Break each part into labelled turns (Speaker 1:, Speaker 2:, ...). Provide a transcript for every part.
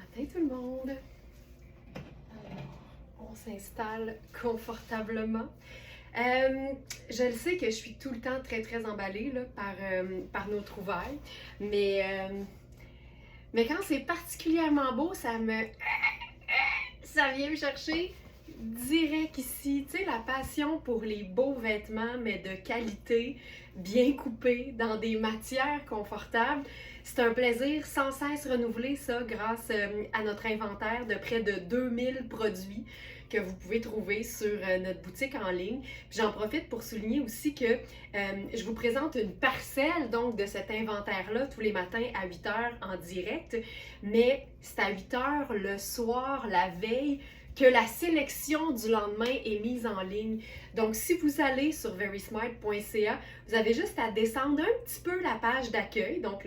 Speaker 1: Matin tout le monde! Alors, on s'installe confortablement. Je le sais que je suis tout le temps très emballée là, par nos trouvailles, mais quand c'est particulièrement beau, ça vient me chercher direct ici. Tu sais, la passion pour les beaux vêtements, mais de qualité, bien coupés, dans des matières confortables. C'est un plaisir sans cesse renouvelé, ça, grâce à notre inventaire de près de 2000 produits que vous pouvez trouver sur notre boutique en ligne. Puis j'en profite pour souligner aussi que je vous présente une parcelle donc de cet inventaire-là tous les matins à 8h en direct, mais c'est à 8h le soir, la veille, que la sélection du lendemain est mise en ligne. Donc, si vous allez sur verysmart.ca, vous avez juste à descendre un petit peu la page d'accueil, donc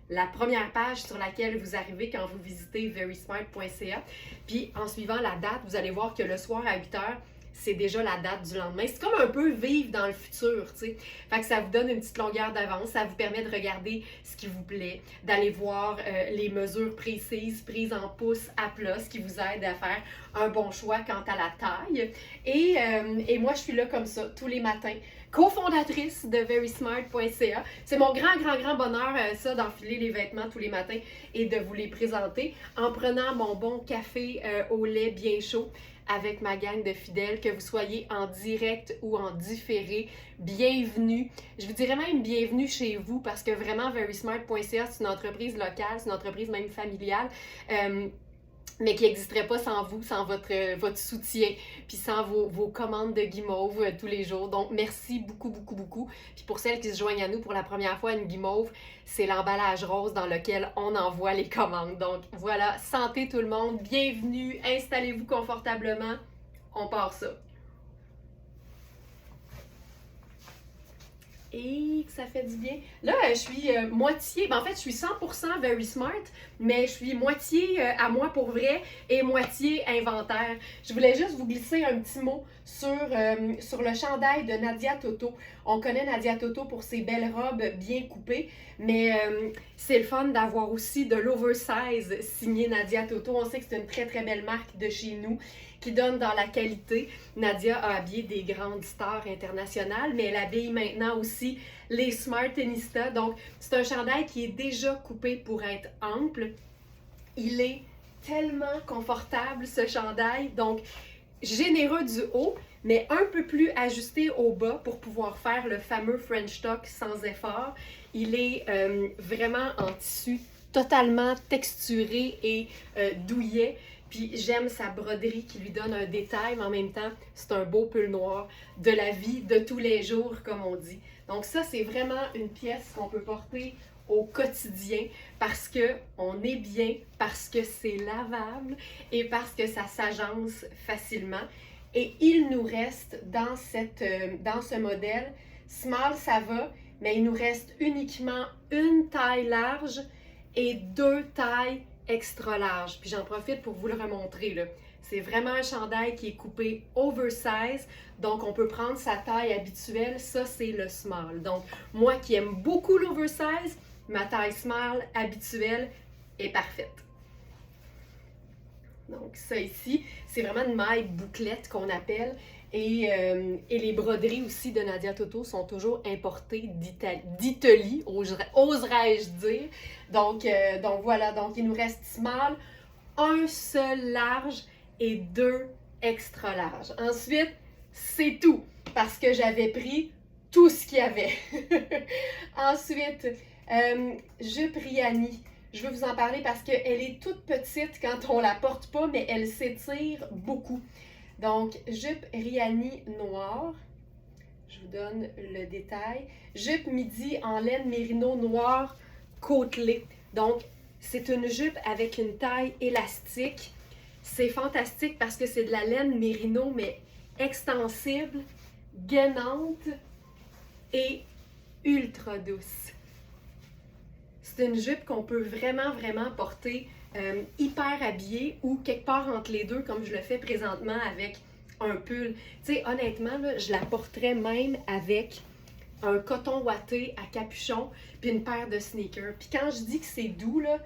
Speaker 1: la première page sur laquelle vous arrivez quand vous visitez verysmart.ca. Puis, en suivant la date, vous allez voir que le soir à 8h, c'est déjà la date du lendemain. C'est comme un peu vivre dans le futur, tu sais. Fait que ça vous donne une petite longueur d'avance, ça vous permet de regarder ce qui vous plaît, d'aller voir les mesures précises, prises en pouces à plat, ce qui vous aide à faire un bon choix quant à la taille. Et moi, je suis là comme ça, tous les matins, cofondatrice de verysmart.ca. C'est mon grand bonheur, ça, d'enfiler les vêtements tous les matins et de vous les présenter en prenant mon bon café au lait bien chaud avec ma gang de fidèles, que vous soyez en direct ou en différé. Bienvenue. Je vous dirais même bienvenue chez vous parce que vraiment, verysmart.ca, c'est une entreprise locale, c'est une entreprise même familiale. Mais qui n'existerait pas sans vous, sans votre soutien, puis sans vos commandes de guimauve tous les jours. Donc, merci beaucoup. Puis pour celles qui se joignent à nous pour la première fois, une guimauve, c'est l'emballage rose dans lequel on envoie les commandes. Donc, voilà, santé tout le monde, bienvenue, installez-vous confortablement, on part ça. Et que ça fait du bien. Là, je suis moitié, en fait, je suis 100% Verysmart, mais je suis moitié à moi pour vrai et moitié inventaire. Je voulais juste vous glisser un petit mot sur le chandail de Nadia Toto. On connaît Nadia Toto pour ses belles robes bien coupées, mais c'est le fun d'avoir aussi de l'oversize signé Nadia Toto. On sait que c'est une très belle marque de chez nous qui donne dans la qualité. Nadia a habillé des grandes stars internationales, mais elle habille maintenant aussi les Smartinistas. Donc, c'est un chandail qui est déjà coupé pour être ample. Il est tellement confortable, ce chandail. Donc, généreux du haut, mais un peu plus ajusté au bas pour pouvoir faire le fameux French tuck sans effort. Il est vraiment en tissu totalement texturé et douillet. Puis j'aime sa broderie qui lui donne un détail, mais en même temps, c'est un beau pull noir de la vie de tous les jours, comme on dit. Donc ça, c'est vraiment une pièce qu'on peut porter au quotidien parce qu'on est bien, parce que c'est lavable et parce que ça s'agence facilement. Et il nous reste dans ce modèle, small ça va, mais il nous reste uniquement une taille large et deux tailles extra large. Puis j'en profite pour vous le remontrer là. C'est vraiment un chandail qui est coupé oversize, donc on peut prendre sa taille habituelle, ça c'est le small. Donc moi qui aime beaucoup l'oversize, ma taille small habituelle est parfaite. Donc ça ici, c'est vraiment une maille bouclette qu'on appelle. Et les broderies aussi de Nadia Toto sont toujours importées d'Italie, oserais-je dire. Donc voilà, donc il nous reste small, un seul large et deux extra larges. Ensuite, c'est tout, parce que j'avais pris tout ce qu'il y avait. Ensuite, jupe Riani. Je veux vous en parler parce qu'elle est toute petite quand on la porte pas, mais elle s'étire beaucoup. Donc, jupe Riani noire, je vous donne le détail. Jupe midi en laine mérino noire côtelée. Donc, c'est une jupe avec une taille élastique. C'est fantastique parce que c'est de la laine mérino, mais extensible, gainante et ultra douce. C'est une jupe qu'on peut vraiment porter hyper habillée ou quelque part entre les deux, comme je le fais présentement avec un pull. Tu sais, honnêtement, là, je la porterais même avec un coton ouaté à capuchon puis une paire de sneakers. Puis quand je dis que c'est doux, là,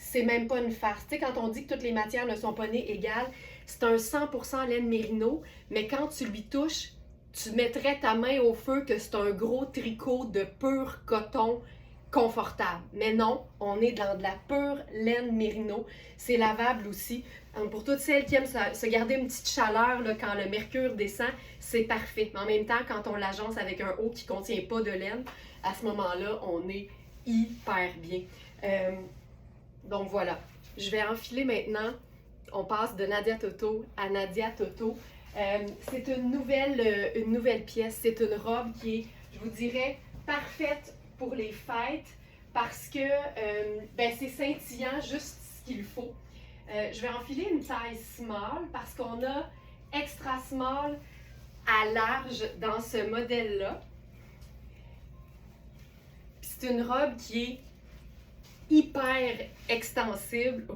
Speaker 1: c'est même pas une farce. Tu sais, quand on dit que toutes les matières ne sont pas nées égales, c'est un 100% laine mérino, mais quand tu lui touches, tu mettrais ta main au feu que c'est un gros tricot de pur coton confortable. Mais non, on est dans de la pure laine mérino. C'est lavable aussi. Donc, pour toutes celles qui aiment se garder une petite chaleur là, quand le mercure descend, c'est parfait. Mais en même temps, quand on l'agence avec un haut qui ne contient pas de laine, à ce moment-là, on est hyper bien. Donc voilà, je vais enfiler maintenant. On passe de Nadia Toto à Nadia Toto. C'est une nouvelle pièce. C'est une robe qui est, je vous dirais, parfaite pour les fêtes parce que c'est scintillant, juste ce qu'il faut. Je vais enfiler une taille small parce qu'on a extra small à large dans ce modèle-là. Puis c'est une robe qui est hyper extensible. Oh!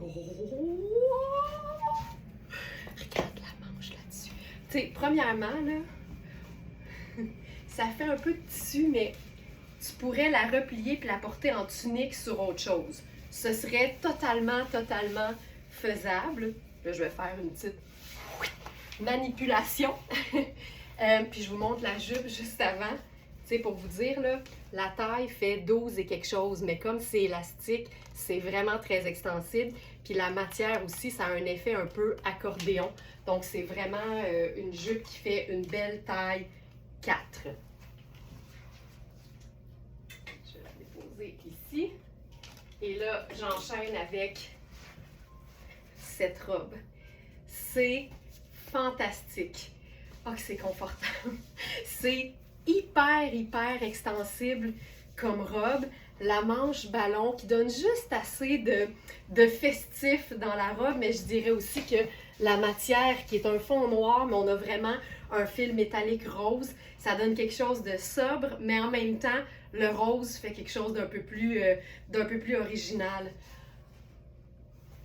Speaker 1: Regarde la manche là-dessus. Tu sais, premièrement, là, ça fait un peu de tissu, mais tu pourrais la replier puis la porter en tunique sur autre chose. Ce serait totalement faisable. Là, je vais faire une petite manipulation. Puis je vous montre la jupe juste avant. Tu sais, pour vous dire, là, la taille fait 12 et quelque chose, mais comme c'est élastique, c'est vraiment très extensible. Puis la matière aussi, ça a un effet un peu accordéon. Donc, c'est vraiment une jupe qui fait une belle taille 4. Je vais la déposer ici. Et là, j'enchaîne avec cette robe. C'est fantastique. Oh, que c'est confortable. C'est hyper extensible comme robe. La manche ballon qui donne juste assez de festif dans la robe, mais je dirais aussi que la matière qui est un fond noir, mais on a vraiment un fil métallique rose, ça donne quelque chose de sobre, mais en même temps, le rose fait quelque chose d'un peu plus original.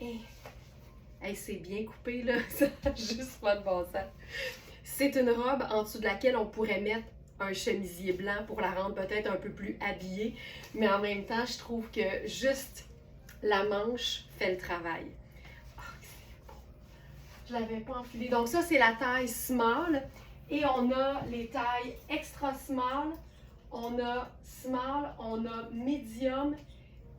Speaker 1: Hey, c'est bien coupé là, ça n'a juste pas de bon sens. C'est une robe en dessous de laquelle on pourrait mettre un chemisier blanc pour la rendre peut-être un peu plus habillée, mais en même temps, je trouve que juste la manche fait le travail. Oh, c'est beau! Je ne l'avais pas enfilé. Donc ça, c'est la taille small et on a les tailles extra small, on a small, on a medium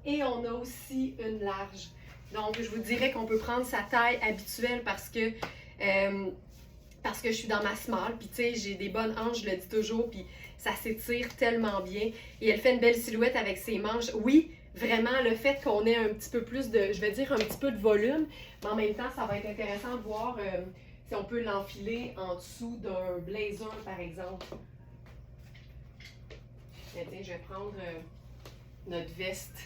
Speaker 1: et on a aussi une large. Donc, je vous dirais qu'on peut prendre sa taille habituelle parce que je suis dans ma small, puis tu sais, j'ai des bonnes hanches, je le dis toujours, puis ça s'étire tellement bien. Et elle fait une belle silhouette avec ses manches. Oui, vraiment, le fait qu'on ait un petit peu plus de, je vais dire un petit peu de volume, mais en même temps, ça va être intéressant de voir si on peut l'enfiler en dessous d'un blazer, par exemple. Mais tiens, je vais prendre notre veste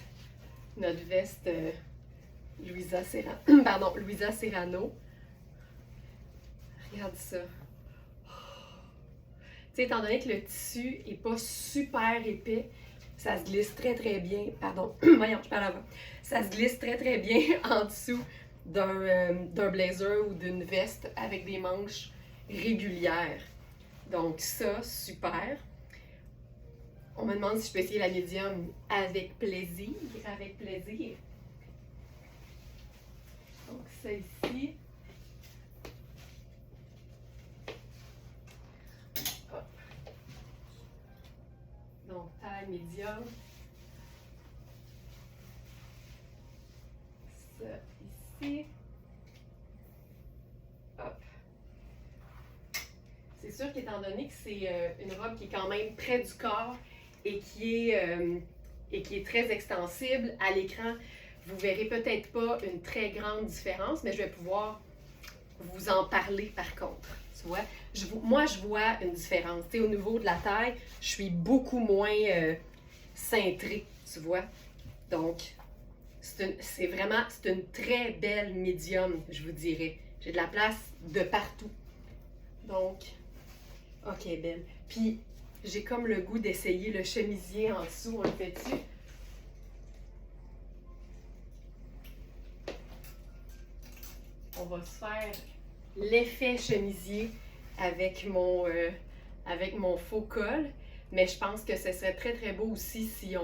Speaker 1: Louisa Serrano. Regarde ça. Tu sais, étant donné que le tissu n'est pas super épais, ça se glisse très bien. Pardon, voyons, je parle avant. Ça se glisse très bien en dessous d'un blazer ou d'une veste avec des manches régulières. Donc ça, super. On me demande si je peux essayer la médium avec plaisir. Donc ça ici. Hop. Donc taille médium. Ça ici. Hop. C'est sûr qu'étant donné que c'est une robe qui est quand même près du corps et qui est très extensible, à l'écran, vous verrez peut-être pas une très grande différence, mais je vais pouvoir vous en parler par contre. Tu vois? Moi, je vois une différence. Tu sais, au niveau de la taille, je suis beaucoup moins cintrée, tu vois? Donc, c'est une très belle médium, je vous dirais. J'ai de la place de partout. Donc, ok, belle. Puis, j'ai comme le goût d'essayer le chemisier en dessous. On le fait-tu? On va se faire l'effet chemisier avec mon faux col. Mais je pense que ce serait très beau aussi si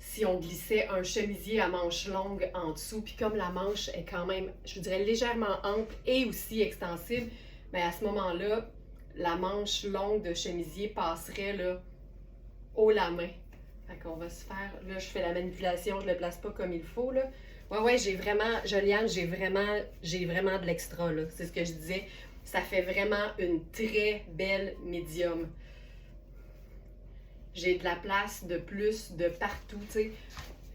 Speaker 1: si on glissait un chemisier à manches longues en dessous. Puis comme la manche est quand même, je vous dirais, légèrement ample et aussi extensible, bien à ce moment-là, la manche longue de chemisier passerait là, haut la main. Fait qu'on va se faire, là je fais la manipulation, je le place pas comme il faut là. Ouais, j'ai vraiment, Joliane, j'ai vraiment de l'extra là, c'est ce que je disais. Ça fait vraiment une très belle médium. J'ai de la place de plus de partout, tu sais.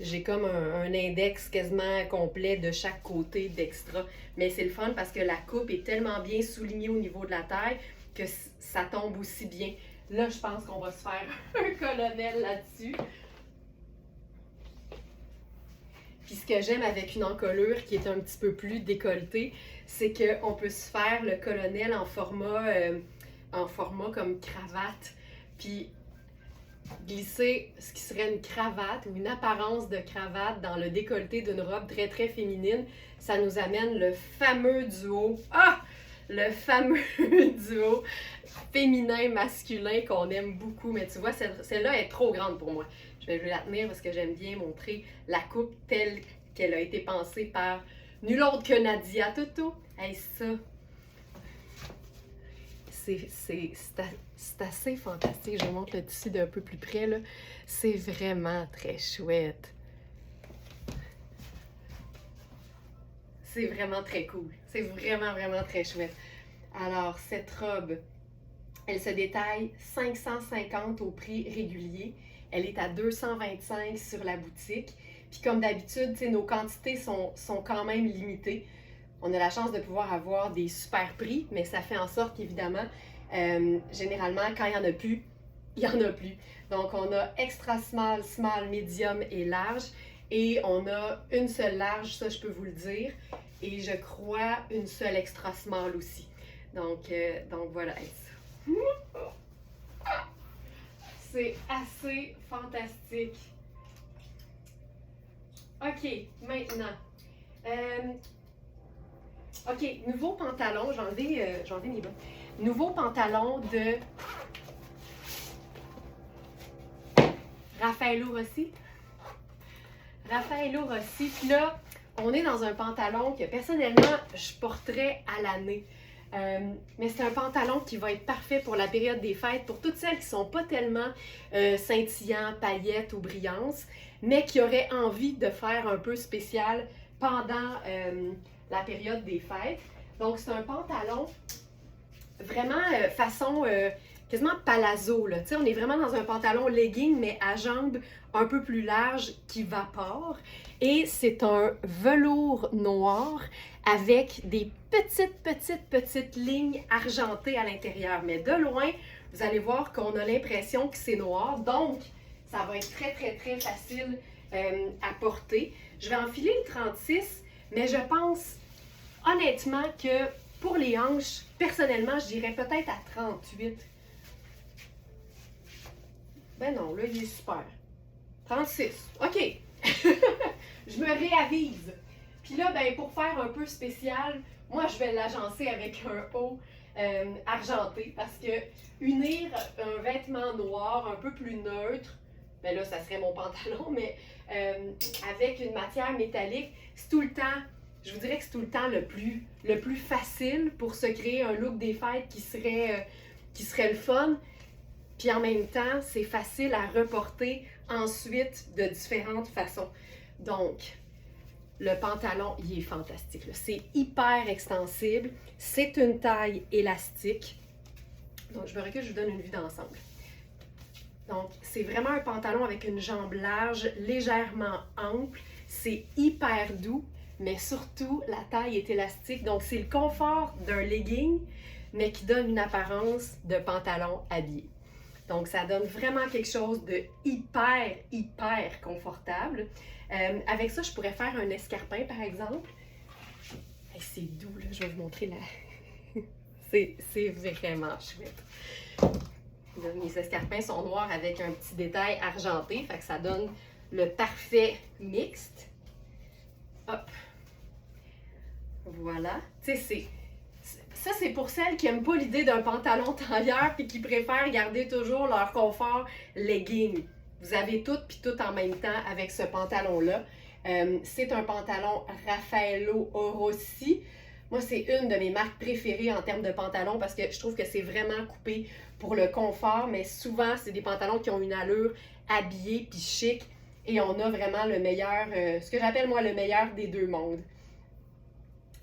Speaker 1: J'ai comme un index quasiment complet de chaque côté d'extra. Mais c'est le fun parce que la coupe est tellement bien soulignée au niveau de la taille que ça tombe aussi bien. Là, je pense qu'on va se faire un colonel là-dessus. Puis ce que j'aime avec une encolure qui est un petit peu plus décolletée, c'est qu'on peut se faire le colonel en format comme cravate. Puis glisser ce qui serait une cravate ou une apparence de cravate dans le décolleté d'une robe très très féminine, ça nous amène le fameux duo. Le fameux duo féminin-masculin qu'on aime beaucoup. Mais tu vois, celle-là est trop grande pour moi. Je vais la tenir parce que j'aime bien montrer la coupe telle qu'elle a été pensée par nul autre que Nadia Toto. Hey, ça, c'est assez fantastique. Je vous montre le tissu d'un peu plus près, là. C'est vraiment très chouette. C'est vraiment très cool. C'est vraiment, vraiment très chouette. Alors, cette robe, elle se détaille 550 au prix régulier. Elle est à 225 sur la boutique. Puis comme d'habitude, nos quantités sont quand même limitées. On a la chance de pouvoir avoir des super prix, mais ça fait en sorte qu'évidemment, généralement, quand il n'y en a plus, il n'y en a plus. Donc, on a extra small, small, medium et large. Et on a une seule large, ça je peux vous le dire. Et je crois une seule extra small aussi. Donc voilà. C'est assez fantastique. OK, maintenant. OK, nouveau pantalon. J'ai enlevé mes bas. Nouveau pantalon de Raffaello Rossi. Raffaello Rossi. Puis là, on est dans un pantalon que personnellement, je porterais à l'année. Mais c'est un pantalon qui va être parfait pour la période des fêtes, pour toutes celles qui ne sont pas tellement scintillants, paillettes ou brillances, mais qui auraient envie de faire un peu spécial pendant la période des fêtes. Donc, c'est un pantalon vraiment façon quasiment palazzo. Là. On est vraiment dans un pantalon legging, mais à jambes un peu plus larges qui vapore. Et c'est un velours noir avec des petites lignes argentées à l'intérieur. Mais de loin, vous allez voir qu'on a l'impression que c'est noir. Donc, ça va être très facile à porter. Je vais enfiler le 36, mais je pense honnêtement que pour les hanches, personnellement, je dirais peut-être à 38. Ben non, là, il est super. 36. OK. Je me réavise. Puis là, ben, pour faire un peu spécial, moi, je vais l'agencer avec un haut argenté parce que unir un vêtement noir un peu plus neutre, ben là, ça serait mon pantalon, mais avec une matière métallique, c'est tout le temps, je vous dirais que c'est tout le temps le plus facile pour se créer un look des fêtes qui serait le fun. Puis en même temps, c'est facile à reporter ensuite de différentes façons. Donc, le pantalon, il est fantastique. C'est hyper extensible. C'est une taille élastique. Donc, je me recule, je vous donne une vue d'ensemble. Donc, c'est vraiment un pantalon avec une jambe large, légèrement ample. C'est hyper doux, mais surtout, la taille est élastique. Donc, c'est le confort d'un legging, mais qui donne une apparence de pantalon habillé. Donc, ça donne vraiment quelque chose de hyper confortable. Avec ça, je pourrais faire un escarpin, par exemple. Hey, c'est doux, là. Je vais vous montrer la... c'est vraiment chouette. Mes escarpins sont noirs avec un petit détail argenté. Fait que ça donne le parfait mixte. Hop. Voilà. Tu sais, ça, c'est pour celles qui n'aiment pas l'idée d'un pantalon tailleur et qui préfèrent garder toujours leur confort legging. vous avez tout puis tout en même temps avec ce pantalon-là. C'est un pantalon Raffaello Orossi. Moi, c'est une de mes marques préférées en termes de pantalons parce que je trouve que c'est vraiment coupé pour le confort, mais souvent, c'est des pantalons qui ont une allure habillée puis chic et on a vraiment le meilleur, ce que j'appelle moi le meilleur des deux mondes.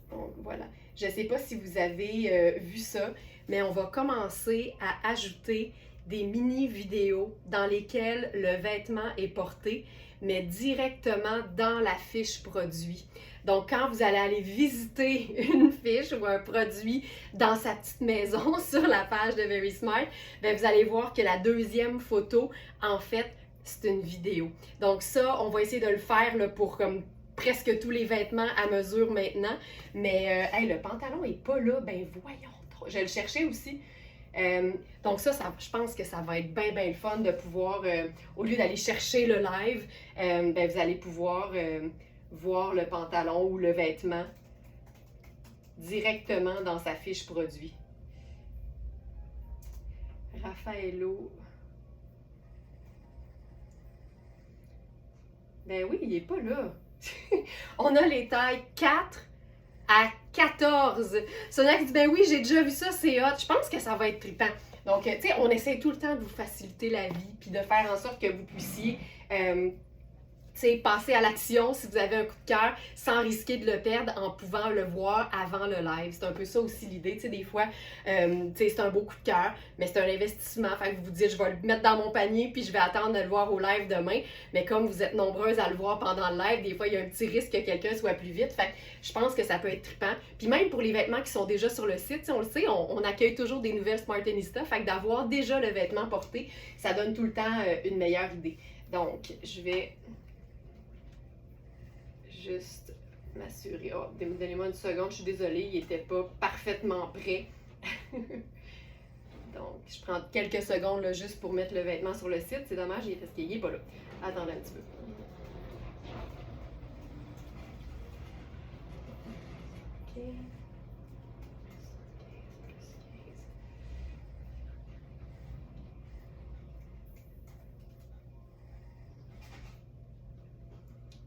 Speaker 1: Donc voilà. Je ne sais pas si vous avez vu ça, mais on va commencer à ajouter des mini-vidéos dans lesquelles le vêtement est porté, mais directement dans la fiche produit. Donc, quand vous allez aller visiter une fiche ou un produit dans sa petite maison sur la page de Very Smart, bien, vous allez voir que la deuxième photo, en fait, c'est une vidéo. Donc ça, on va essayer de le faire là, pour comme presque tous les vêtements à mesure maintenant. Mais hey, le pantalon est pas là, ben voyons. Je vais le chercher aussi. Donc ça, je pense que ça va être bien le fun de pouvoir, au lieu d'aller chercher le live, ben, vous allez pouvoir voir le pantalon ou le vêtement directement dans sa fiche produit. Raffaello. Ben oui, il est pas là. On a les tailles 4 à 14. Sonia qui dit, ben oui, j'ai déjà vu ça, c'est hot. Je pense que ça va être trippant. Donc, tu sais, on essaie tout le temps de vous faciliter la vie, puis de faire en sorte que vous puissiez, passer à l'action si vous avez un coup de cœur, sans risquer de le perdre en pouvant le voir avant le live. C'est un peu ça aussi l'idée. Tu sais, des fois, c'est un beau coup de cœur, mais c'est un investissement. Fait que vous vous dites, je vais le mettre dans mon panier, puis je vais attendre de le voir au live demain. Mais comme vous êtes nombreuses à le voir pendant le live, des fois, il y a un petit risque que quelqu'un soit plus vite. Fait que je pense que ça peut être trippant. Puis même pour les vêtements qui sont déjà sur le site, on le sait, on accueille toujours des nouvelles Smartenista. Fait que d'avoir déjà le vêtement porté, ça donne tout le temps une meilleure idée. Donc, je vais juste m'assurer. Oh, donnez-moi une seconde, je suis désolée, il n'était pas parfaitement prêt. Donc, je prends quelques secondes là, juste pour mettre le vêtement sur le site. C'est dommage, parce qu'il n'est pas là. Attendez un petit peu. OK.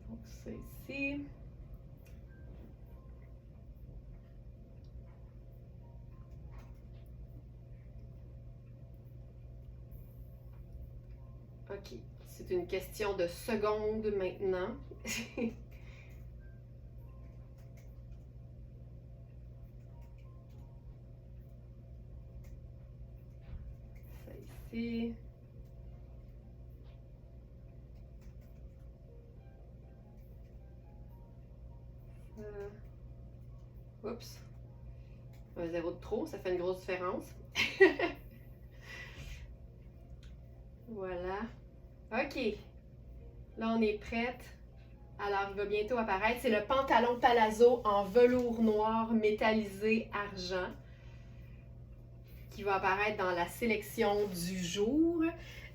Speaker 1: Donc, ça ici. OK. C'est une question de secondes maintenant. Ça ici. Oups. Un zéro de trop, ça fait une grosse différence. Voilà. OK. Là, on est prête. Alors, il va bientôt apparaître. C'est le pantalon palazzo en velours noir métallisé argent qui va apparaître dans la sélection du jour.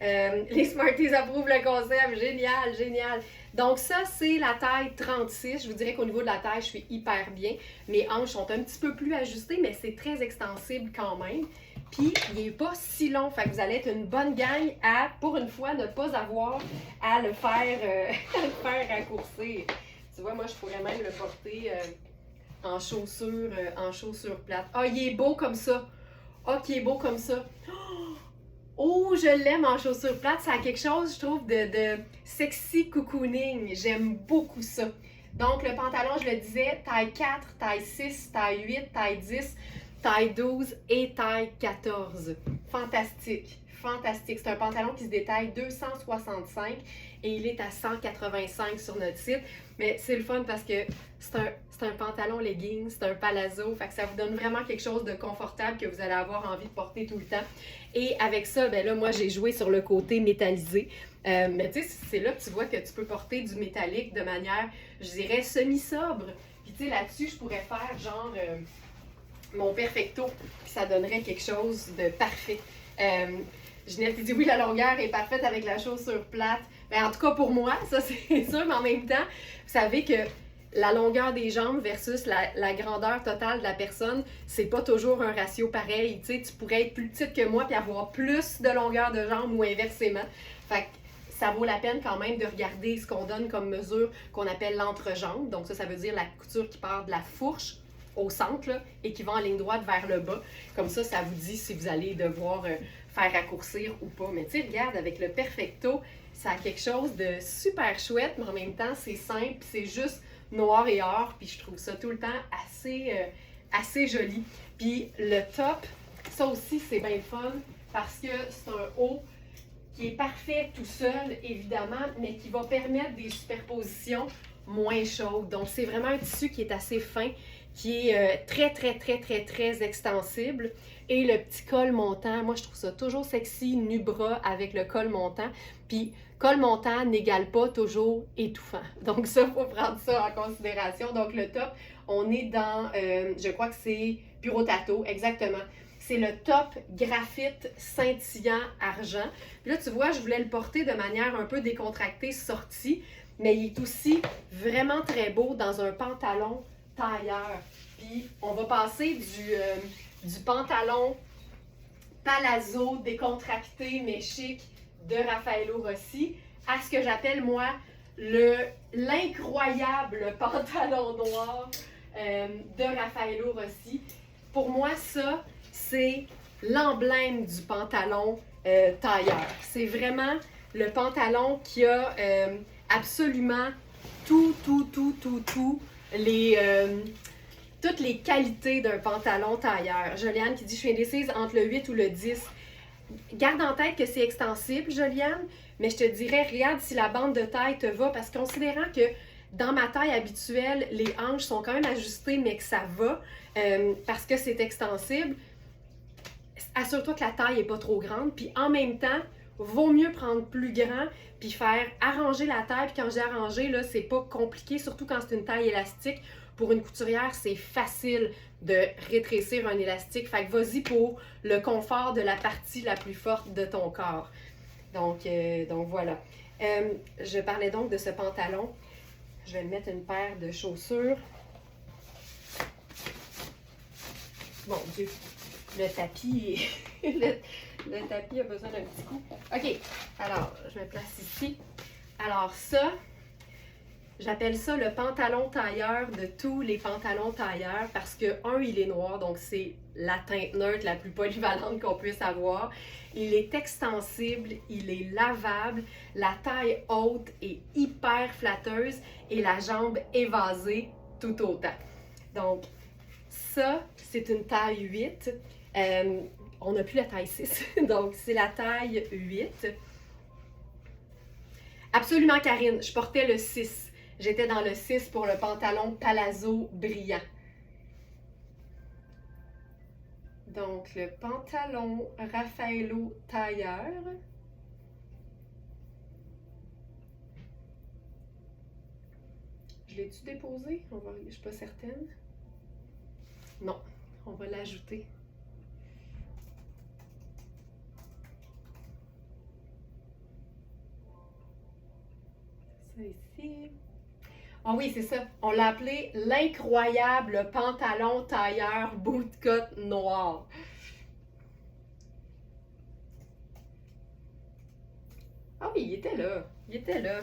Speaker 1: Les Smarties approuvent le concept. Génial, génial. Donc ça, c'est la taille 36. Je vous dirais qu'au niveau de la taille, je suis hyper bien. Mes hanches sont un petit peu plus ajustées, mais c'est très extensible quand même. Puis, il n'est pas si long. Fait que vous allez être une bonne gang à, pour une fois, ne pas avoir à le faire, raccourcir. Tu vois, moi, je pourrais même le porter en chaussures plates. Ah, il est beau comme ça. Ah, qui est beau comme ça. Oh, je l'aime en chaussures plates. Ça a quelque chose, je trouve, de sexy cocooning. J'aime beaucoup ça. Donc, le pantalon, je le disais, taille 4, taille 6, taille 8, taille 10, taille 12 et taille 14. Fantastique. Fantastique. C'est un pantalon qui se détaille 265 et il est à 185 sur notre site. Mais c'est le fun parce que c'est un pantalon legging, c'est un palazzo. Fait que ça vous donne vraiment quelque chose de confortable que vous allez avoir envie de porter tout le temps. Et avec ça, ben là, moi, j'ai joué sur le côté métallisé. Mais tu sais, c'est là que tu vois que tu peux porter du métallique de manière, je dirais, semi-sobre. Puis tu sais, là-dessus, je pourrais faire genre mon perfecto. Puis ça donnerait quelque chose de parfait. Ginette dit oui, la longueur est parfaite avec la chaussure plate. Ben, en tout cas pour moi, ça c'est sûr, mais en même temps, vous savez que la longueur des jambes versus la grandeur totale de la personne, c'est pas toujours un ratio pareil. Tu sais, tu pourrais être plus petite que moi puis avoir plus de longueur de jambes ou inversement. Fait que ça vaut la peine quand même de regarder ce qu'on donne comme mesure qu'on appelle l'entrejambe. Donc ça veut dire la couture qui part de la fourche au centre là, et qui va en ligne droite vers le bas. Comme ça vous dit si vous allez devoir faire raccourcir ou pas. Mais tu sais, regarde, avec le Perfecto, ça a quelque chose de super chouette, mais en même temps, c'est simple, c'est juste noir et or, puis je trouve ça tout le temps assez joli. Puis le top, ça aussi, c'est bien fun, parce que c'est un haut qui est parfait tout seul, évidemment, mais qui va permettre des superpositions moins chaudes. Donc, c'est vraiment un tissu qui est assez fin, qui est très extensible. Et le petit col montant, moi, je trouve ça toujours sexy, nu-bras avec le col montant. Puis, col montant n'égale pas toujours étouffant. Donc, ça, il faut prendre ça en considération. Donc, le top, on est dans, je crois que c'est Puro Tato, exactement. C'est le top graphite scintillant argent. Puis là, tu vois, je voulais le porter de manière un peu décontractée, sortie, mais il est aussi vraiment très beau dans un pantalon tailleur. Puis, on va passer du pantalon palazzo décontracté mais chic de Raffaello Rossi à ce que j'appelle, moi, l'incroyable pantalon noir de Raffaello Rossi. Pour moi, ça, c'est l'emblème du pantalon tailleur. C'est vraiment le pantalon qui a absolument toutes les qualités d'un pantalon tailleur. Joliane qui dit « Je suis indécise entre le 8 ou le 10 ». Garde en tête que c'est extensible, Joliane, mais je te dirais, regarde si la bande de taille te va, parce que considérant que dans ma taille habituelle, les hanches sont quand même ajustées, mais que ça va, parce que c'est extensible, assure-toi que la taille n'est pas trop grande, puis en même temps, vaut mieux prendre plus grand, puis faire arranger la taille, puis quand j'ai arrangé, là, c'est pas compliqué, surtout quand c'est une taille élastique. Pour une couturière, c'est facile de rétrécir un élastique. Fait que vas-y pour le confort de la partie la plus forte de ton corps. Donc voilà. Je parlais donc de ce pantalon. Je vais mettre une paire de chaussures. Mon Dieu, le tapis, le tapis a besoin d'un petit coup. OK, alors, je me place ici. Alors ça, j'appelle ça le pantalon tailleur de tous les pantalons tailleurs parce que, il est noir, donc c'est la teinte neutre la plus polyvalente qu'on puisse avoir. Il est extensible, il est lavable, la taille haute est hyper flatteuse et la jambe évasée tout autant. Donc, ça, c'est une taille 8. On n'a plus la taille 6, donc c'est la taille 8. Absolument, Karine, je portais le 6. J'étais dans le 6 pour le pantalon palazzo brillant. Donc, le pantalon Raffaello tailleur. Je l'ai-tu déposé? Je ne suis pas certaine. Non, on va l'ajouter. Ça ici. Ah oui, c'est ça. On l'a appelé l'incroyable pantalon tailleur bootcut noir. Ah oui, il était là. Il était là.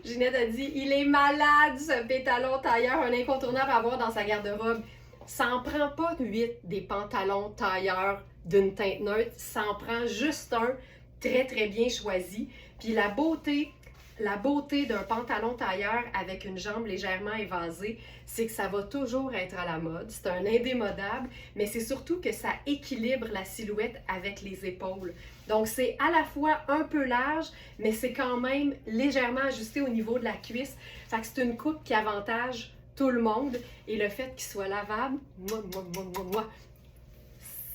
Speaker 1: Ginette a dit « Il est malade, ce pantalon tailleur, un incontournable à avoir dans sa garde-robe. » Ça en prend pas 8 des pantalons tailleurs d'une teinte neutre. Ça en prend juste un très bien choisi. Puis la beauté d'un pantalon tailleur avec une jambe légèrement évasée, c'est que ça va toujours être à la mode. C'est un indémodable, mais c'est surtout que ça équilibre la silhouette avec les épaules. Donc, c'est à la fois un peu large, mais c'est quand même légèrement ajusté au niveau de la cuisse. Fait que c'est une coupe qui avantage tout le monde. Et le fait qu'il soit lavable,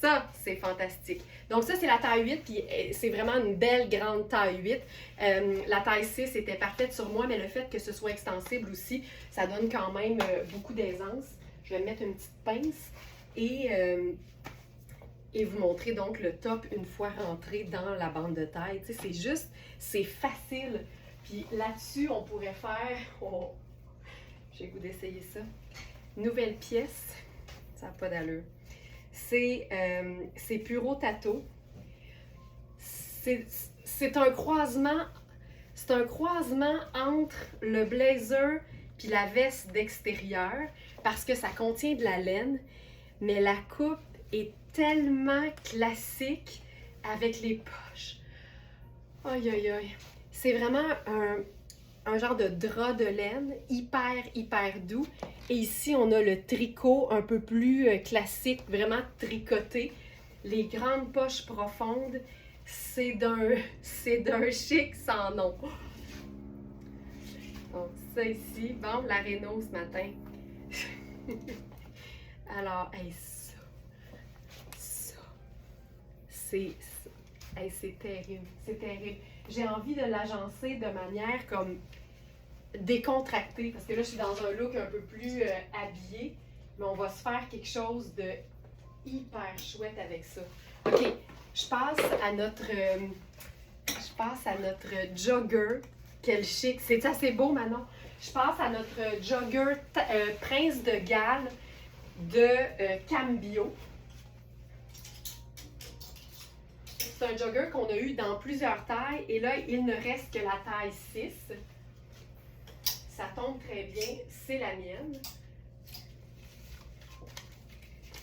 Speaker 1: ça, c'est fantastique. Donc ça, c'est la taille 8, puis c'est vraiment une belle grande taille 8. La taille 6 était parfaite sur moi, mais le fait que ce soit extensible aussi, ça donne quand même beaucoup d'aisance. Je vais mettre une petite pince et vous montrer donc le top une fois rentré dans la bande de taille. Tu sais, c'est facile. Puis là-dessus, on pourrait faire... Oh, j'ai le goût d'essayer ça. Nouvelle pièce. Ça n'a pas d'allure. C'est Puro Tato. c'est un croisement. C'est un croisement entre le blazer puis la veste d'extérieur parce que ça contient de la laine, mais la coupe est tellement classique avec les poches. Aïe aïe aïe. C'est vraiment un genre de drap de laine hyper doux. Et ici, on a le tricot un peu plus classique, vraiment tricoté. Les grandes poches profondes, c'est d'un chic sans nom. Donc ça ici, bon, la réno ce matin. Alors, hey, ça, c'est terrible, c'est terrible. J'ai envie de l'agencer de manière comme décontractée, parce que là, je suis dans un look un peu plus habillé, mais on va se faire quelque chose de hyper chouette avec ça. OK, je passe à notre jogger. Quel chic, c'est assez beau, Manon. Je passe à notre jogger Prince de Galles de Cambio. C'est un jogger qu'on a eu dans plusieurs tailles et là, il ne reste que la taille 6. Ça tombe très bien, c'est la mienne.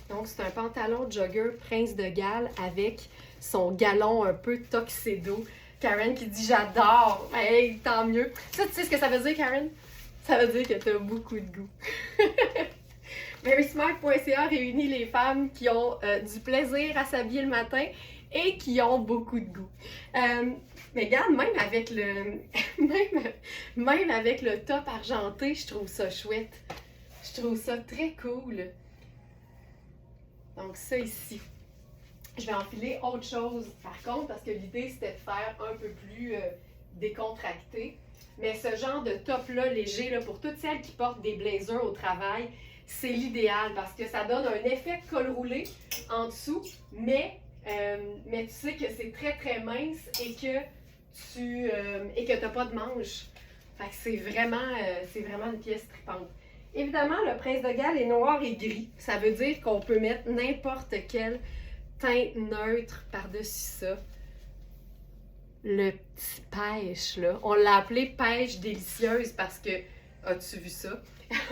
Speaker 1: Donc, c'est un pantalon jogger Prince de Galles avec son galon un peu tuxedo. Karen qui dit « J'adore! » Hey, tant mieux. Ça, tu sais ce que ça veut dire, Karen? Ça veut dire que tu as beaucoup de goût. Verysmart.ca réunit les femmes qui ont du plaisir à s'habiller le matin et qui ont beaucoup de goût. Mais regarde, même avec le top argenté, je trouve ça chouette. Je trouve ça très cool. Donc ça ici. Je vais enfiler autre chose par contre parce que l'idée c'était de faire un peu plus décontracté. Mais ce genre de top-là léger, là, pour toutes celles qui portent des blazers au travail, c'est l'idéal parce que ça donne un effet de col roulé en dessous, mais tu sais que c'est très mince et que tu n'as pas de manche. Fait que c'est vraiment une pièce tripante. Évidemment, le Prince de Galles est noir et gris. Ça veut dire qu'on peut mettre n'importe quelle teinte neutre par-dessus ça. Le petit pêche, là. On l'a appelé pêche délicieuse parce que, as-tu vu ça?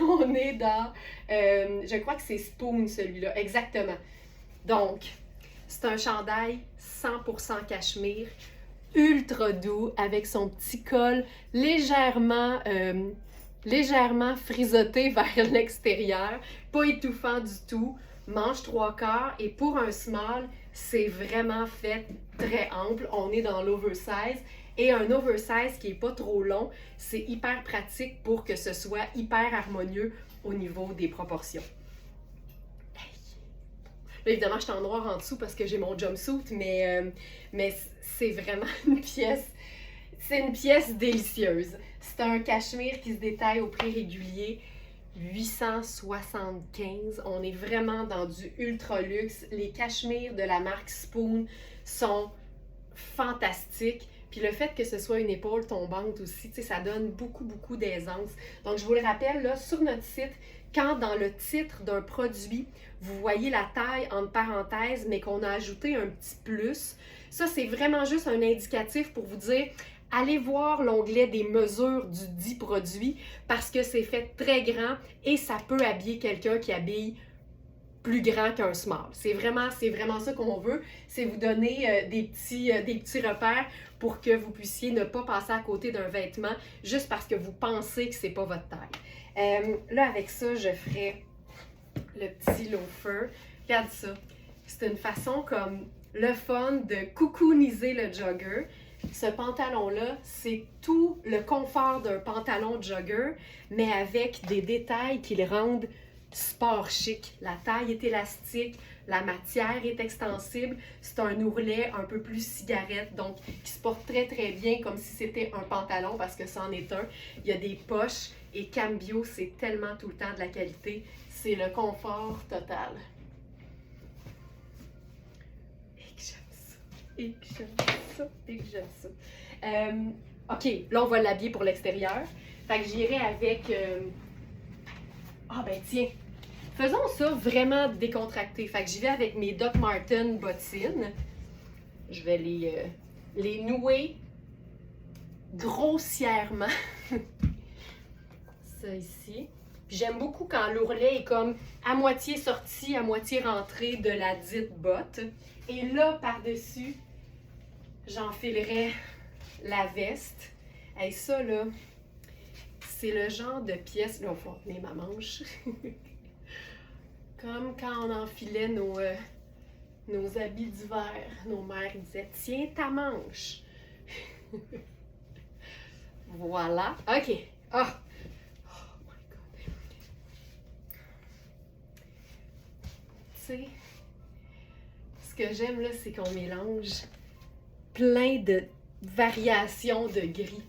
Speaker 1: On est dans, je crois que c'est Spoon celui-là, exactement. Donc, c'est un chandail 100% cachemire, ultra doux, avec son petit col légèrement frisotté vers l'extérieur, pas étouffant du tout, manche 3/4 et pour un small, c'est vraiment fait très ample. On est dans l'oversize et un oversize qui n'est pas trop long, c'est hyper pratique pour que ce soit hyper harmonieux au niveau des proportions. Là, évidemment, je suis en noir en dessous parce que j'ai mon jumpsuit, mais c'est vraiment une pièce. C'est une pièce délicieuse. C'est un cachemire qui se détaille au prix régulier, 875. On est vraiment dans du ultra luxe. Les cachemires de la marque Spoon sont fantastiques. Puis le fait que ce soit une épaule tombante aussi, ça donne beaucoup d'aisance. Donc, je vous le rappelle, là, sur notre site, quand dans le titre d'un produit, vous voyez la taille entre parenthèses, mais qu'on a ajouté un petit plus, ça, c'est vraiment juste un indicatif pour vous dire allez voir l'onglet des mesures du dit produit parce que c'est fait très grand et ça peut habiller quelqu'un qui habille plus grand qu'un small. C'est vraiment ça qu'on veut, c'est vous donner des petits repères pour que vous puissiez ne pas passer à côté d'un vêtement juste parce que vous pensez que c'est pas votre taille. Là, avec ça, je ferai le petit loafer. Regarde ça. C'est une façon comme le fun de coucouniser le jogger. Ce pantalon-là, c'est tout le confort d'un pantalon jogger, mais avec des détails qui le rendent sport chic. La taille est élastique, la matière est extensible. C'est un ourlet un peu plus cigarette, donc qui se porte très bien comme si c'était un pantalon parce que c'en est un. Il y a des poches et Cambio, c'est tellement tout le temps de la qualité. C'est le confort total. Et que j'aime ça. OK, là, on va l'habiller pour l'extérieur. Fait que j'irai avec... Ah ben tiens, faisons ça vraiment décontracté. Fait que j'y vais avec mes Doc Martens bottines. Je vais les nouer grossièrement. Ça ici. Puis j'aime beaucoup quand l'ourlet est comme à moitié sorti, à moitié rentré de la dite botte. Et là, par-dessus, j'enfilerai la veste. Et ça, là, c'est le genre de pièce... Là, il faut tenir ma manche. Comme quand on enfilait nos habits d'hiver. Nos mères disaient « Tiens ta manche! » Voilà. OK. Ah! Oh my God. Tu sais, ce que j'aime, là, c'est qu'on mélange plein de variations de gris.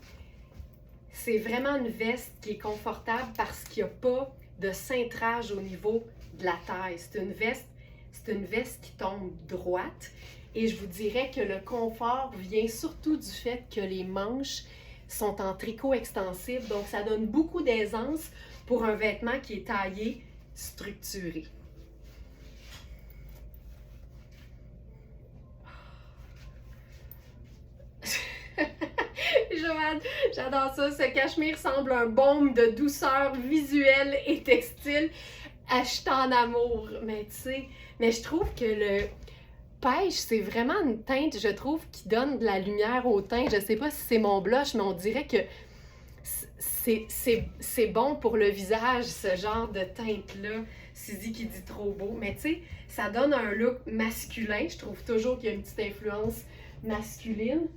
Speaker 1: C'est vraiment une veste qui est confortable parce qu'il n'y a pas de cintrage au niveau de la taille. C'est une veste qui tombe droite. Et je vous dirais que le confort vient surtout du fait que les manches sont en tricot extensible. Donc, ça donne beaucoup d'aisance pour un vêtement qui est taillé, structuré. Joanne, j'adore ça. Ce cachemire semble un baume de douceur visuelle et textile. Je suis en amour. Mais tu sais, je trouve que le pêche, c'est vraiment une teinte, je trouve, qui donne de la lumière au teint. Je sais pas si c'est mon blush, mais on dirait que c'est bon pour le visage, ce genre de teinte-là. Suzy qui dit trop beau. Mais tu sais, ça donne un look masculin. Je trouve toujours qu'il y a une petite influence masculine.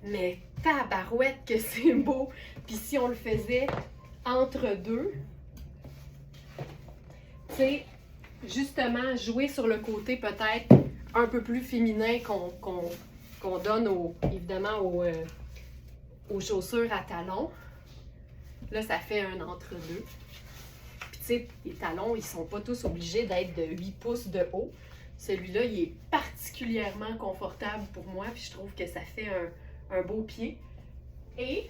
Speaker 1: Mais tabarouette que c'est beau! Puis si on le faisait entre deux, tu sais, justement, jouer sur le côté peut-être un peu plus féminin qu'on donne évidemment aux chaussures à talons. Là, ça fait un entre-deux. Puis tu sais, les talons, ils sont pas tous obligés d'être de 8 pouces de haut. Celui-là, il est particulièrement confortable pour moi, puis je trouve que ça fait un beau pied. Et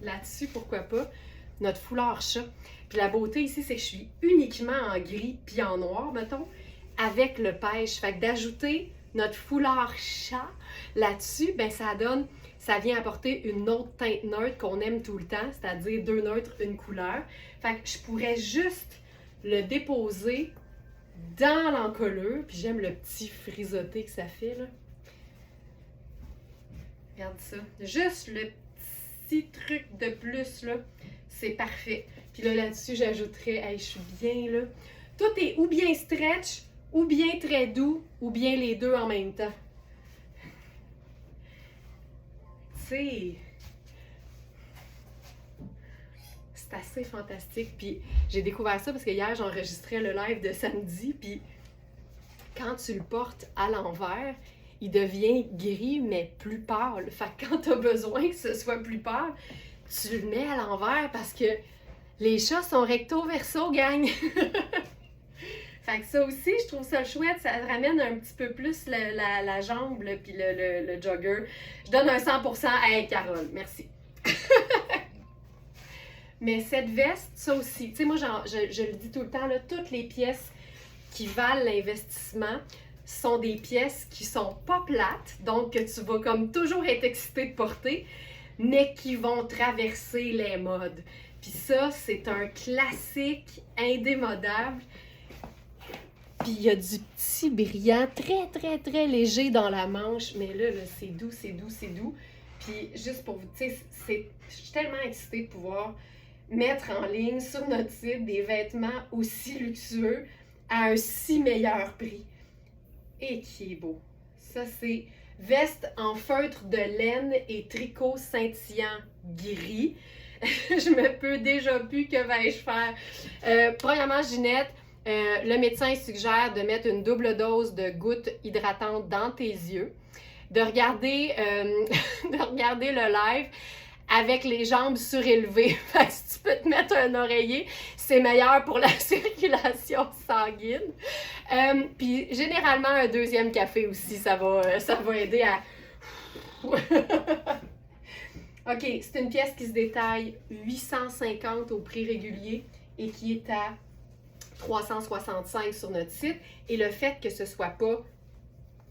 Speaker 1: là-dessus, pourquoi pas, notre foulard chat. Puis la beauté ici, c'est que je suis uniquement en gris puis en noir, mettons, avec le pêche. Fait que d'ajouter notre foulard chat là-dessus, ben ça vient apporter une autre teinte neutre qu'on aime tout le temps, c'est-à-dire 2 neutres, une couleur. Fait que je pourrais juste le déposer dans l'encolure, puis j'aime le petit frisotté que ça fait, là. Regarde ça. Juste le petit truc de plus, là, c'est parfait. Puis là, là-dessus, j'ajouterais, hey, je suis bien, là. Tout est ou bien stretch, ou bien très doux, ou bien les deux en même temps. C'est assez fantastique. Puis j'ai découvert ça parce que hier, j'enregistrais le live de samedi, puis quand tu le portes à l'envers, il devient gris, mais plus pâle. Fait que quand tu as besoin que ce soit plus pâle, tu le mets à l'envers parce que les chats sont recto-verso, gang! Fait que ça aussi, je trouve ça chouette. Ça ramène un petit peu plus la jambe, là, puis le jogger. Je donne un 100% à hey, Carole. Merci. Mais cette veste, ça aussi, tu sais, moi, je le dis tout le temps, là, toutes les pièces qui valent l'investissement sont des pièces qui sont pas plates, donc que tu vas comme toujours être excité de porter, mais qui vont traverser les modes. Puis ça, c'est un classique indémodable. Puis il y a du petit brillant très, très, très léger dans la manche, mais là c'est doux, c'est doux, c'est doux. Puis juste pour vous, tu sais, je suis tellement excitée de pouvoir mettre en ligne sur notre site des vêtements aussi luxueux à un si meilleur prix. Et qui est beau. Ça, c'est veste en feutre de laine et tricot scintillant gris. Je me peux déjà plus, que vais-je faire? Premièrement, Ginette, le médecin suggère de mettre une double dose de gouttes hydratantes dans tes yeux, de regarder le live avec les jambes surélevées. Fait que si tu peux te mettre un oreiller, c'est meilleur pour la circulation sanguine. Puis généralement, un deuxième café aussi, ça va aider à... OK, c'est une pièce qui se détaille 850 au prix régulier et qui est à 365 sur notre site. Et le fait que ce soit pas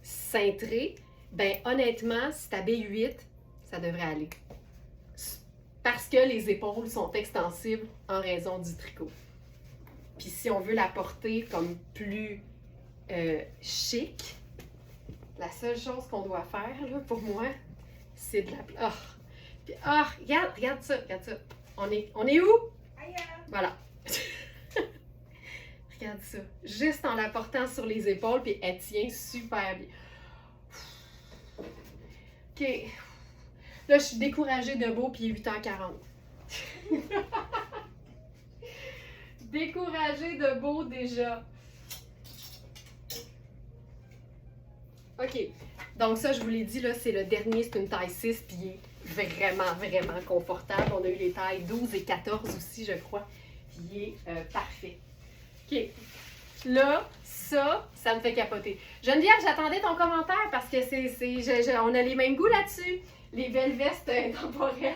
Speaker 1: cintré, ben honnêtement, si tu habilles 8, ça devrait aller. Parce que les épaules sont extensibles en raison du tricot. Puis si on veut la porter comme plus chic, la seule chose qu'on doit faire, là, pour moi, c'est de la... regarde ça, regarde ça. On est où? Voilà. Regarde ça. Juste en la portant sur les épaules, puis elle tient super bien. OK. Là, je suis découragée debout, puis il est 8h40. Découragée debout déjà. OK. Donc ça, je vous l'ai dit, là, c'est le dernier, c'est une taille 6, puis il est vraiment, vraiment confortable. On a eu les tailles 12 et 14 aussi, je crois. Puis il est parfait. OK. Là, ça me fait capoter. Geneviève, j'attendais ton commentaire parce que on a les mêmes goûts là-dessus. Les belles vestes temporelles.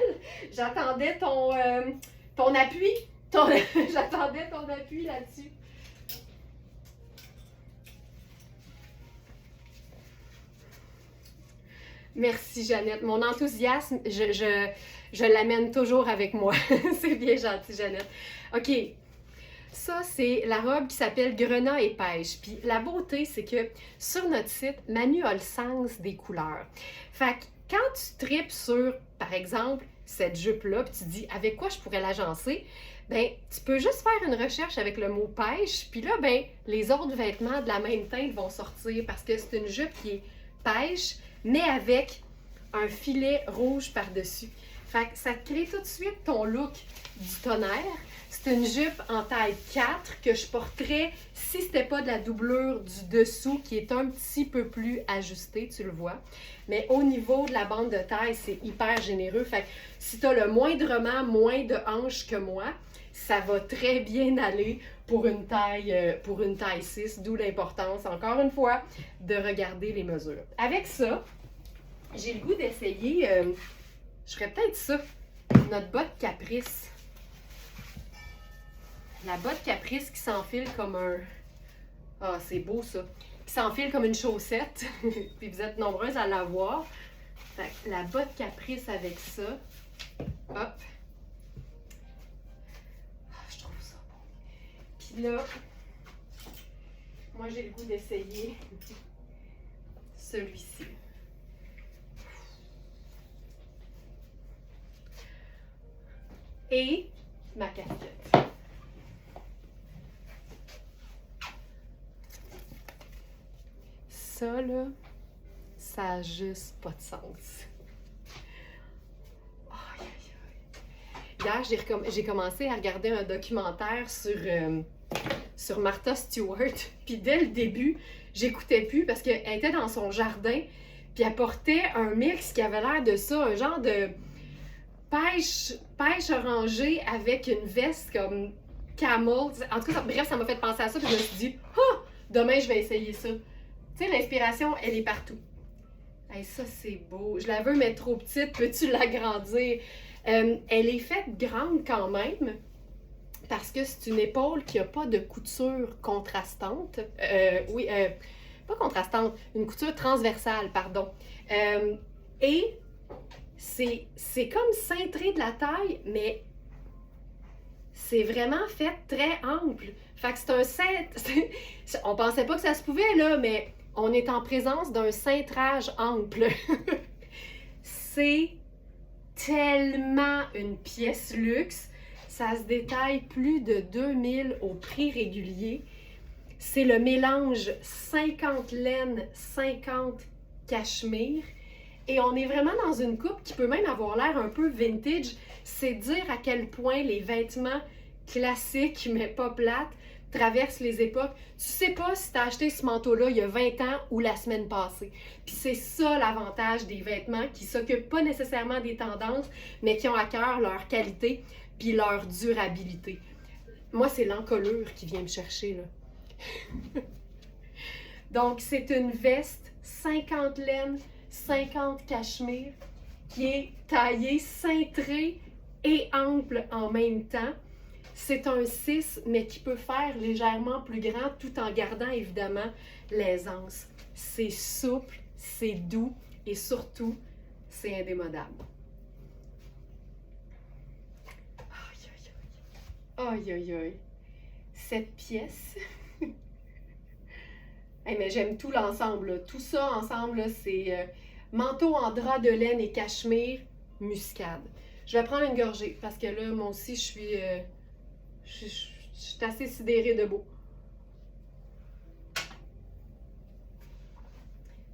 Speaker 1: J'attendais ton appui. J'attendais ton appui là-dessus. Merci, Jeannette. Mon enthousiasme, je l'amène toujours avec moi. C'est bien gentil, Jeannette. OK. Ça, c'est la robe qui s'appelle Grenat et Pêche. Puis la beauté, c'est que sur notre site, Manu a le sens des couleurs. Fait que quand tu tripes sur, par exemple, cette jupe-là, puis tu dis avec quoi je pourrais l'agencer, ben tu peux juste faire une recherche avec le mot pêche, puis là, ben les autres vêtements de la même teinte vont sortir parce que c'est une jupe qui est pêche, mais avec un filet rouge par-dessus. Fait que ça te crée tout de suite ton look du tonnerre. C'est une jupe en taille 4 que je porterais si c'était pas de la doublure du dessous qui est un petit peu plus ajustée, tu le vois. Mais au niveau de la bande de taille, c'est hyper généreux. Fait que si tu as le moindrement moins de hanches que moi, ça va très bien aller pour une taille 6, d'où l'importance, encore une fois, de regarder les mesures. Avec ça, j'ai le goût d'essayer, je ferais peut-être ça, notre botte Caprice. La botte Caprice qui s'enfile comme un... Ah, c'est beau ça! Qui s'enfile comme une chaussette. Puis vous êtes nombreuses à l'avoir. Fait que la botte Caprice avec ça. Hop! Ah, je trouve ça beau. Puis là, moi j'ai le goût d'essayer celui-ci. Et ma casquette. Ça, là, ça n'a juste pas de sens. Aïe, aïe, aïe. Hier, j'ai commencé à regarder un documentaire sur Martha Stewart. Puis dès le début, j'écoutais plus parce qu'elle était dans son jardin. Puis elle portait un mix qui avait l'air de ça, un genre de pêche orangée avec une veste comme camel. En tout cas, bref, ça m'a fait penser à ça. Puis je me suis dit, ah, demain, je vais essayer ça. Tu sais, l'inspiration, elle est partout. Hey, ça, c'est beau. Je la veux mettre trop petite. Peux-tu l'agrandir? Elle est faite grande quand même parce que c'est une épaule qui n'a pas de couture contrastante. Pas contrastante, une couture transversale, pardon. Et c'est comme cintré de la taille, mais c'est vraiment fait très ample. Fait que c'est un cintre. On pensait pas que ça se pouvait, là, mais on est en présence d'un cintrage ample. C'est tellement une pièce luxe. Ça se détaille plus de 2000 au prix régulier. C'est le mélange 50 laine, 50 cachemire. Et on est vraiment dans une coupe qui peut même avoir l'air un peu vintage. C'est dire à quel point les vêtements classiques, mais pas plates, traversent les époques. Tu sais pas si tu as acheté ce manteau-là il y a 20 ans ou la semaine passée. Puis c'est ça l'avantage des vêtements qui s'occupent pas nécessairement des tendances, mais qui ont à cœur leur qualité puis leur durabilité. Moi, c'est l'encolure qui vient me chercher, là. Donc, c'est une veste 50 laine, 50 cachemire, qui est taillée, cintrée et ample en même temps. C'est un 6, mais qui peut faire légèrement plus grand tout en gardant évidemment l'aisance. c'est souple, c'est doux et surtout, c'est indémodable. Aïe, aïe, aïe. Cette pièce. Hey, mais j'aime tout l'ensemble. Tout ça ensemble, c'est manteau en drap de laine et cachemire, muscade. Je vais prendre une gorgée parce que là, moi aussi, je suis assez sidérée de beau.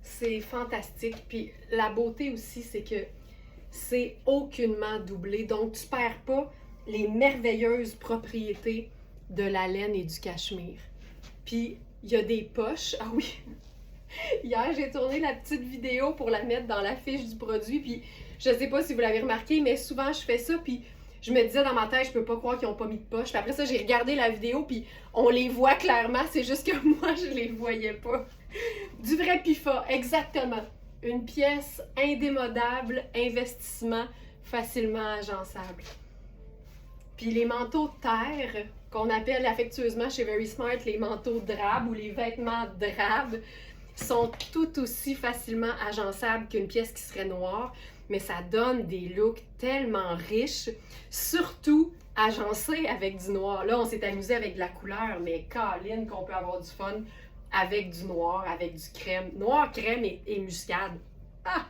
Speaker 1: C'est fantastique. Puis la beauté aussi, c'est que c'est aucunement doublé. Donc, tu perds pas les merveilleuses propriétés de la laine et du cachemire. Puis, il y a des poches. Ah oui! Hier, j'ai tourné la petite vidéo pour la mettre dans la fiche du produit. Puis, je sais pas si vous l'avez remarqué, mais souvent, je fais ça. Puis, je me disais dans ma tête, je peux pas croire qu'ils ont pas mis de poche. Puis après ça, j'ai regardé la vidéo. Puis, on les voit clairement. C'est juste que moi, je les voyais pas. Du vrai PIFA, exactement. Une pièce indémodable, investissement facilement agençable. Puis les manteaux de terre, qu'on appelle affectueusement chez Very Smart les manteaux drabes ou les vêtements drabes, sont tout aussi facilement agençables qu'une pièce qui serait noire, mais ça donne des looks tellement riches, surtout agencés avec du noir. Là, on s'est amusé avec de la couleur, mais câline qu'on peut avoir du fun avec du noir, avec du crème. Noir, crème et muscade. Ah!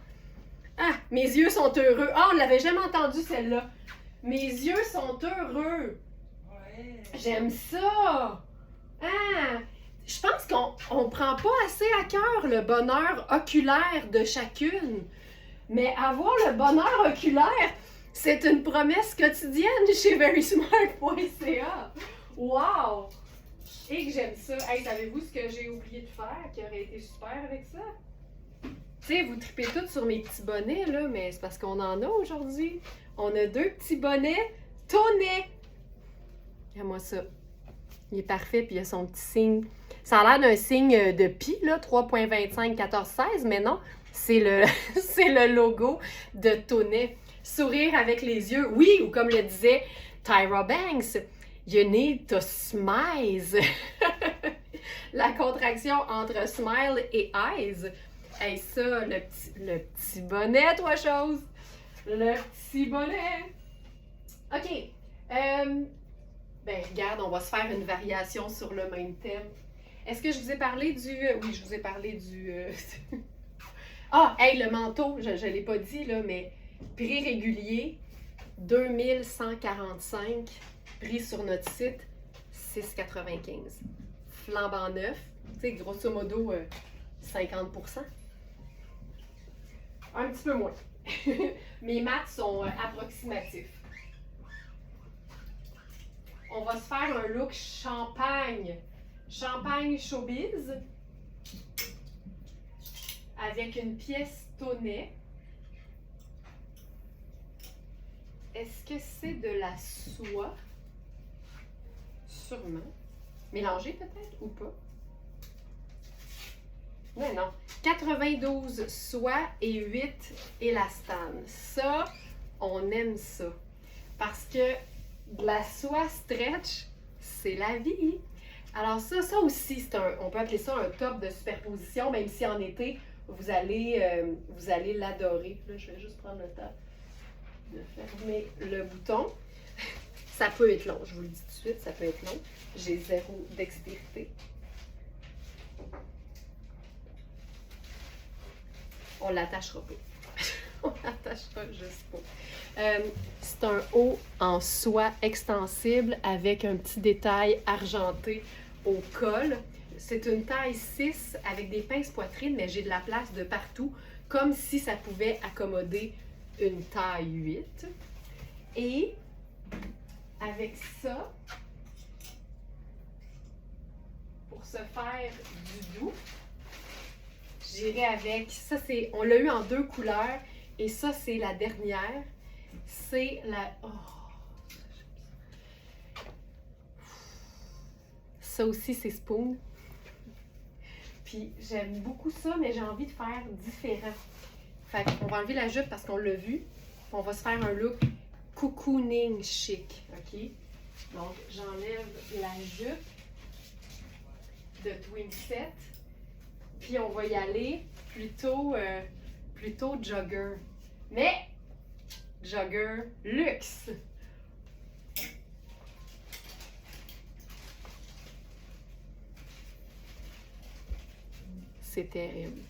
Speaker 1: Ah! Mes yeux sont heureux. Ah, on l'avait jamais entendu celle-là. Mes yeux sont heureux.
Speaker 2: Ouais.
Speaker 1: J'aime ça. Ah! Je pense qu'on prend pas assez à cœur le bonheur oculaire de chacune. Mais avoir le bonheur oculaire, c'est une promesse quotidienne chez verysmart.ca. Wow! Et que j'aime ça. Hey, savez-vous ce que j'ai oublié de faire qui aurait été super avec ça? Tu sais, vous tripez toutes sur mes petits bonnets, là, mais c'est parce qu'on en a aujourd'hui. On a 2 petits bonnets Tonnet. Regarde-moi ça. Il est parfait, puis il a son petit signe. Ça a l'air d'un signe de pi, là, 3.25, 14, 16, mais non, c'est le, c'est le logo de Tonnet. Sourire avec les yeux, oui, ou comme le disait Tyra Banks, you need to smile. La contraction entre smile et eyes. Hey, ça, le petit bonnet, toi, chose. Le petit bonnet. OK. Ben, regarde, on va se faire une variation sur le même thème. Est-ce que je vous ai parlé du... Oui, je vous ai parlé du... Ah, hey, le manteau, je ne l'ai pas dit, là, mais prix régulier, 2145. Prix sur notre site, 6,95. Flambant neuf, tu sais, grosso modo, 50%. Un petit peu moins. Mes maths sont approximatifs. On va se faire un look champagne. Champagne showbiz. Avec une pièce Tonnet. Est-ce que c'est de la soie? Sûrement. Mélangé peut-être ou pas? Mais non. 92 soie et 8 élastane. Ça, on aime ça. Parce que de la soie stretch, c'est la vie. Alors ça aussi, on peut appeler ça un top de superposition, même si en été, vous allez l'adorer. Là, je vais juste prendre le temps de fermer le bouton. Ça peut être long, je vous le dis tout de suite, ça peut être long. J'ai zéro dextérité. On l'attachera pas. On l'attachera juste pas. C'est un haut en soie extensible avec un petit détail argenté au col. C'est une taille 6 avec des pinces poitrine, mais j'ai de la place de partout, comme si ça pouvait accommoder une taille 8. Et avec ça, pour se faire du doux, j'irai avec, ça c'est, on l'a eu en 2 couleurs, et ça c'est la dernière, c'est la, oh, ça aussi c'est Spoon, puis j'aime beaucoup ça, mais j'ai envie de faire différent, fait qu'on va enlever la jupe parce qu'on l'a vu, puis on va se faire un look cocooning chic, ok, donc j'enlève la jupe de Twinset. Puis on va y aller plutôt jogger. Mais jogger luxe. C'est terrible.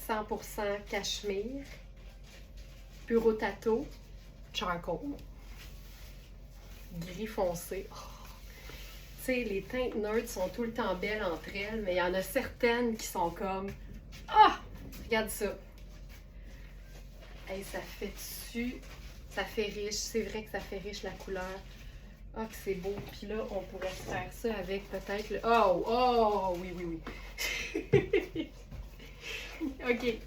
Speaker 1: 100% cachemire, puro tato, charcoal, gris foncé. Oh. Tu sais, les teintes neutres sont tout le temps belles entre elles, mais il y en a certaines qui sont comme... Ah! Regarde ça. Hey, ça fait dessus, ça fait riche. C'est vrai que ça fait riche la couleur. Ah, que c'est beau. Puis là, on pourrait faire ça avec peut-être le... Oh! Oh! Oui, oui, oui. OK.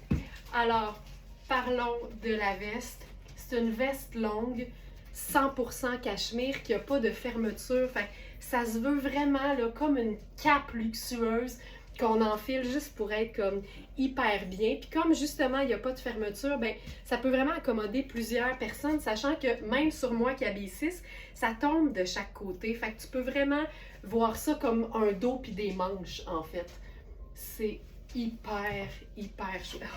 Speaker 1: Alors, parlons de la veste. C'est une veste longue, 100% cachemire, qui n'a pas de fermeture. Fait que ça se veut vraiment là, comme une cape luxueuse qu'on enfile juste pour être comme hyper bien. Puis comme justement, il n'y a pas de fermeture, ben ça peut vraiment accommoder plusieurs personnes, sachant que même sur moi qui habille 6, ça tombe de chaque côté. Fait que tu peux vraiment voir ça comme un dos puis des manches, en fait. C'est hyper chouette.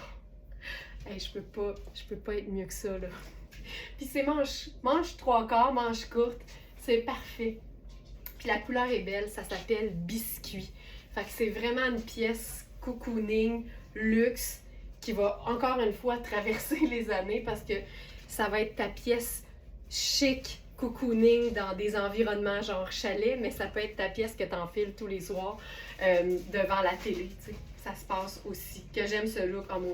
Speaker 1: Hey, je peux pas être mieux que ça, là. Puis c'est manche 3/4, manche courte. C'est parfait. Puis la couleur est belle, ça s'appelle biscuit. Fait que c'est vraiment une pièce cocooning, luxe, qui va encore une fois traverser les années parce que ça va être ta pièce chic, cocooning dans des environnements genre chalet, mais ça peut être ta pièce que t'enfiles tous les soirs devant la télé, tu sais. Ça se passe aussi. Que j'aime ce look, moi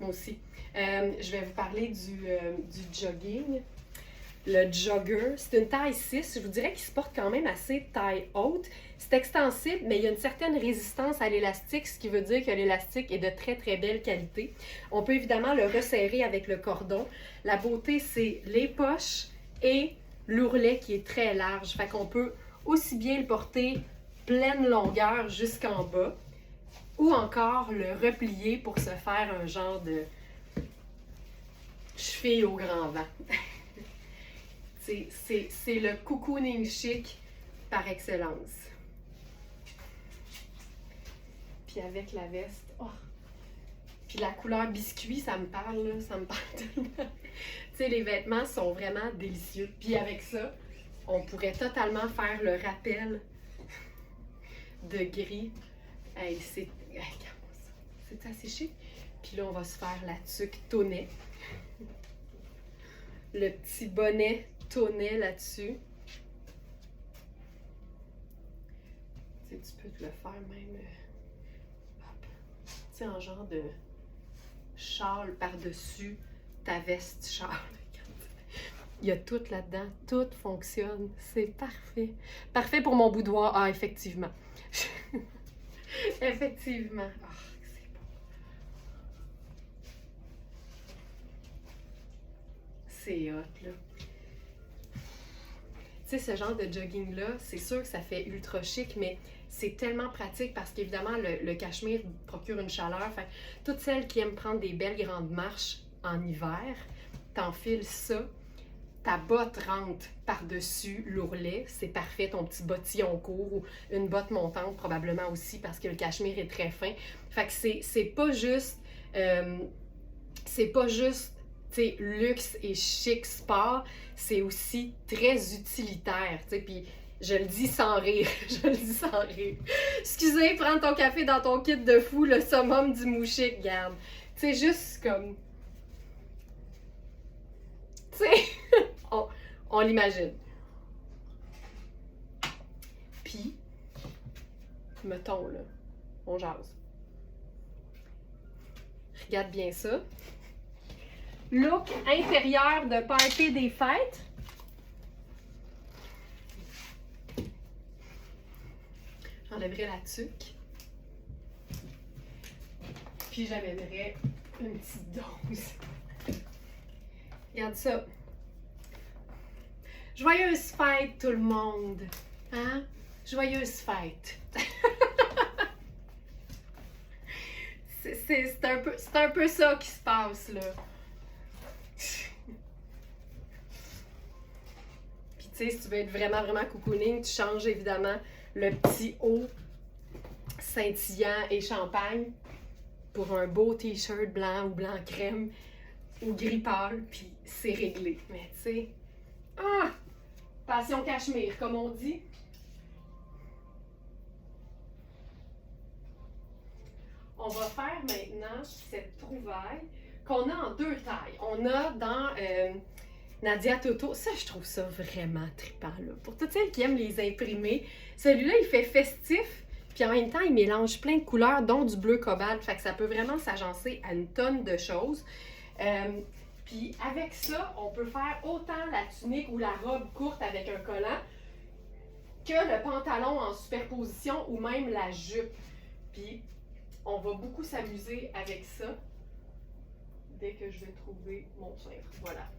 Speaker 1: aussi. Je vais vous parler du jogging. Le jogger, c'est une taille 6. Je vous dirais qu'il se porte quand même assez taille haute. C'est extensible, mais il y a une certaine résistance à l'élastique, ce qui veut dire que l'élastique est de très très belle qualité. On peut évidemment le resserrer avec le cordon. La beauté, c'est les poches et l'ourlet qui est très large. Fait qu'on peut aussi bien le porter pleine longueur jusqu'en bas, ou encore le replier pour se faire un genre de cheville au grand vent. C'est le cocooning chic par excellence. Puis avec la veste, oh. Puis la couleur biscuit, ça me parle, là, ça me parle tellement. Tu sais, les vêtements sont vraiment délicieux. Puis avec ça, on pourrait totalement faire le rappel de gris. Hey, c'est assez chic. Puis là, on va se faire la tuque tonnet. Le petit bonnet tonnet là-dessus. Tu sais, tu peux te le faire même, hop, tu sais, en genre de châle par-dessus ta veste châle. Il y a tout là-dedans, tout fonctionne, c'est parfait. Parfait pour mon boudoir. Ah, effectivement. Effectivement. Ah, c'est beau. C'est hot, là. Tu sais, ce genre de jogging-là, c'est sûr que ça fait ultra chic, mais c'est tellement pratique parce qu'évidemment, le cachemire procure une chaleur. Fait toutes celles qui aiment prendre des belles grandes marches en hiver, t'enfiles ça, ta botte rentre par-dessus l'ourlet, c'est parfait, ton petit bottillon court ou une botte montante probablement aussi parce que le cachemire est très fin. Fait que c'est pas juste luxe et chic sport, c'est aussi très utilitaire, tu sais, puis je le dis sans rire, Excusez, prends ton café dans ton kit de fou, le summum du mouchique, garde. Tu sais, juste comme... Tu sais, on l'imagine. Puis, mettons, là, on jase. Regarde bien ça. Look intérieur de party des fêtes. J'enlèverai la tuque. Puis j'amènerai une petite dose. Regarde ça. Joyeuse fête tout le monde. Hein? Joyeuse fête. c'est un peu ça qui se passe là. Puis tu sais, si tu veux être vraiment cocooning, tu changes évidemment le petit haut scintillant et champagne pour un beau t-shirt blanc ou blanc crème ou gris pâle, puis c'est réglé. Mais tu sais, passion cachemire, comme on dit. On va faire maintenant cette trouvaille qu'on a en 2 tailles. On a dans Nadia Toto. Ça, je trouve ça vraiment trippant, là. Pour toutes celles qui aiment les imprimer, celui-là, il fait festif, puis en même temps, il mélange plein de couleurs, dont du bleu cobalt. Fait que ça peut vraiment s'agencer à une tonne de choses. Puis avec ça, on peut faire autant la tunique ou la robe courte avec un collant que le pantalon en superposition ou même la jupe. Puis on va beaucoup s'amuser avec ça dès que je vais trouver mon cintre. Voilà.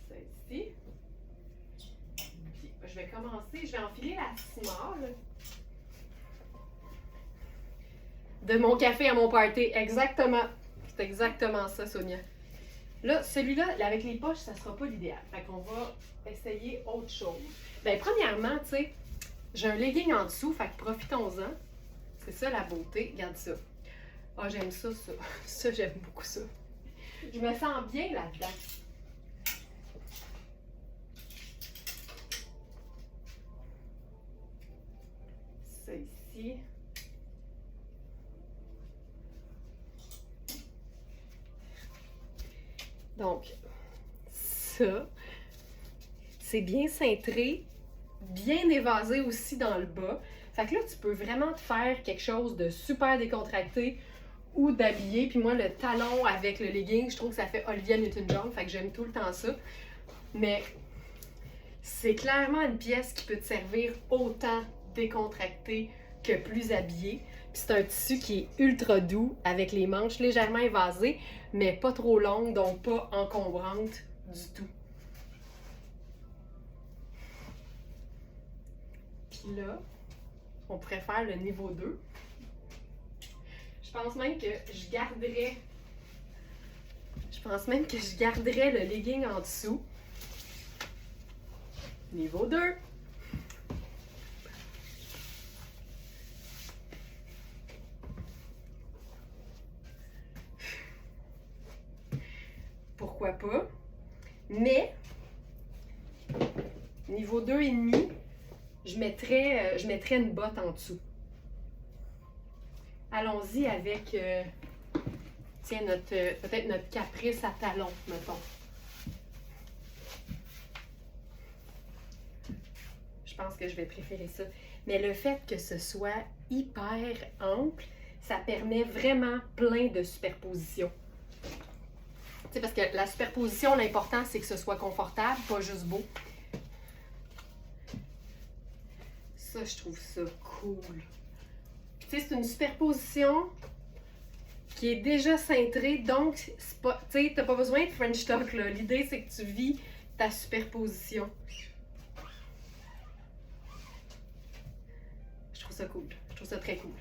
Speaker 1: Celle-ci. Puis je vais commencer, je vais enfiler la small de mon café à mon party. Exactement. C'est exactement ça, Sonia. Là, celui-là, avec les poches, ça sera pas l'idéal. Fait qu'on va essayer autre chose. Bien, premièrement, tu sais, j'ai un legging en dessous, fait que profitons-en. C'est ça la beauté. Regarde ça. Ah, j'aime ça, ça. Ça, j'aime beaucoup ça. Je me sens bien là-dedans. Ça ici. Donc, ça, c'est bien cintré, bien évasé aussi dans le bas. Fait que là, tu peux vraiment te faire quelque chose de super décontracté ou d'habillé. Puis moi, le talon avec le legging, je trouve que ça fait Olivia Newton-John. Fait que j'aime tout le temps ça. Mais c'est clairement une pièce qui peut te servir autant décontracté que plus habillé. Puis c'est un tissu qui est ultra doux avec les manches légèrement évasées, mais pas trop longues, donc pas encombrantes du tout. Puis là, on pourrait faire le niveau 2. Je pense même que je garderais le legging en dessous. Niveau 2. Pourquoi pas? Mais, niveau 2,5, je mettrais une botte en dessous. Allons-y avec, tiens, peut-être notre caprice à talons, mettons. Je pense que je vais préférer ça. Mais le fait que ce soit hyper ample, ça permet vraiment plein de superpositions. Tu sais, parce que la superposition, l'important, c'est que ce soit confortable, pas juste beau. Ça, je trouve ça cool. Tu sais, c'est une superposition qui est déjà cintrée, donc tu sais, t'as pas besoin de French Tuck, là. L'idée, c'est que tu vis ta superposition. Je trouve ça cool. Je trouve ça très cool.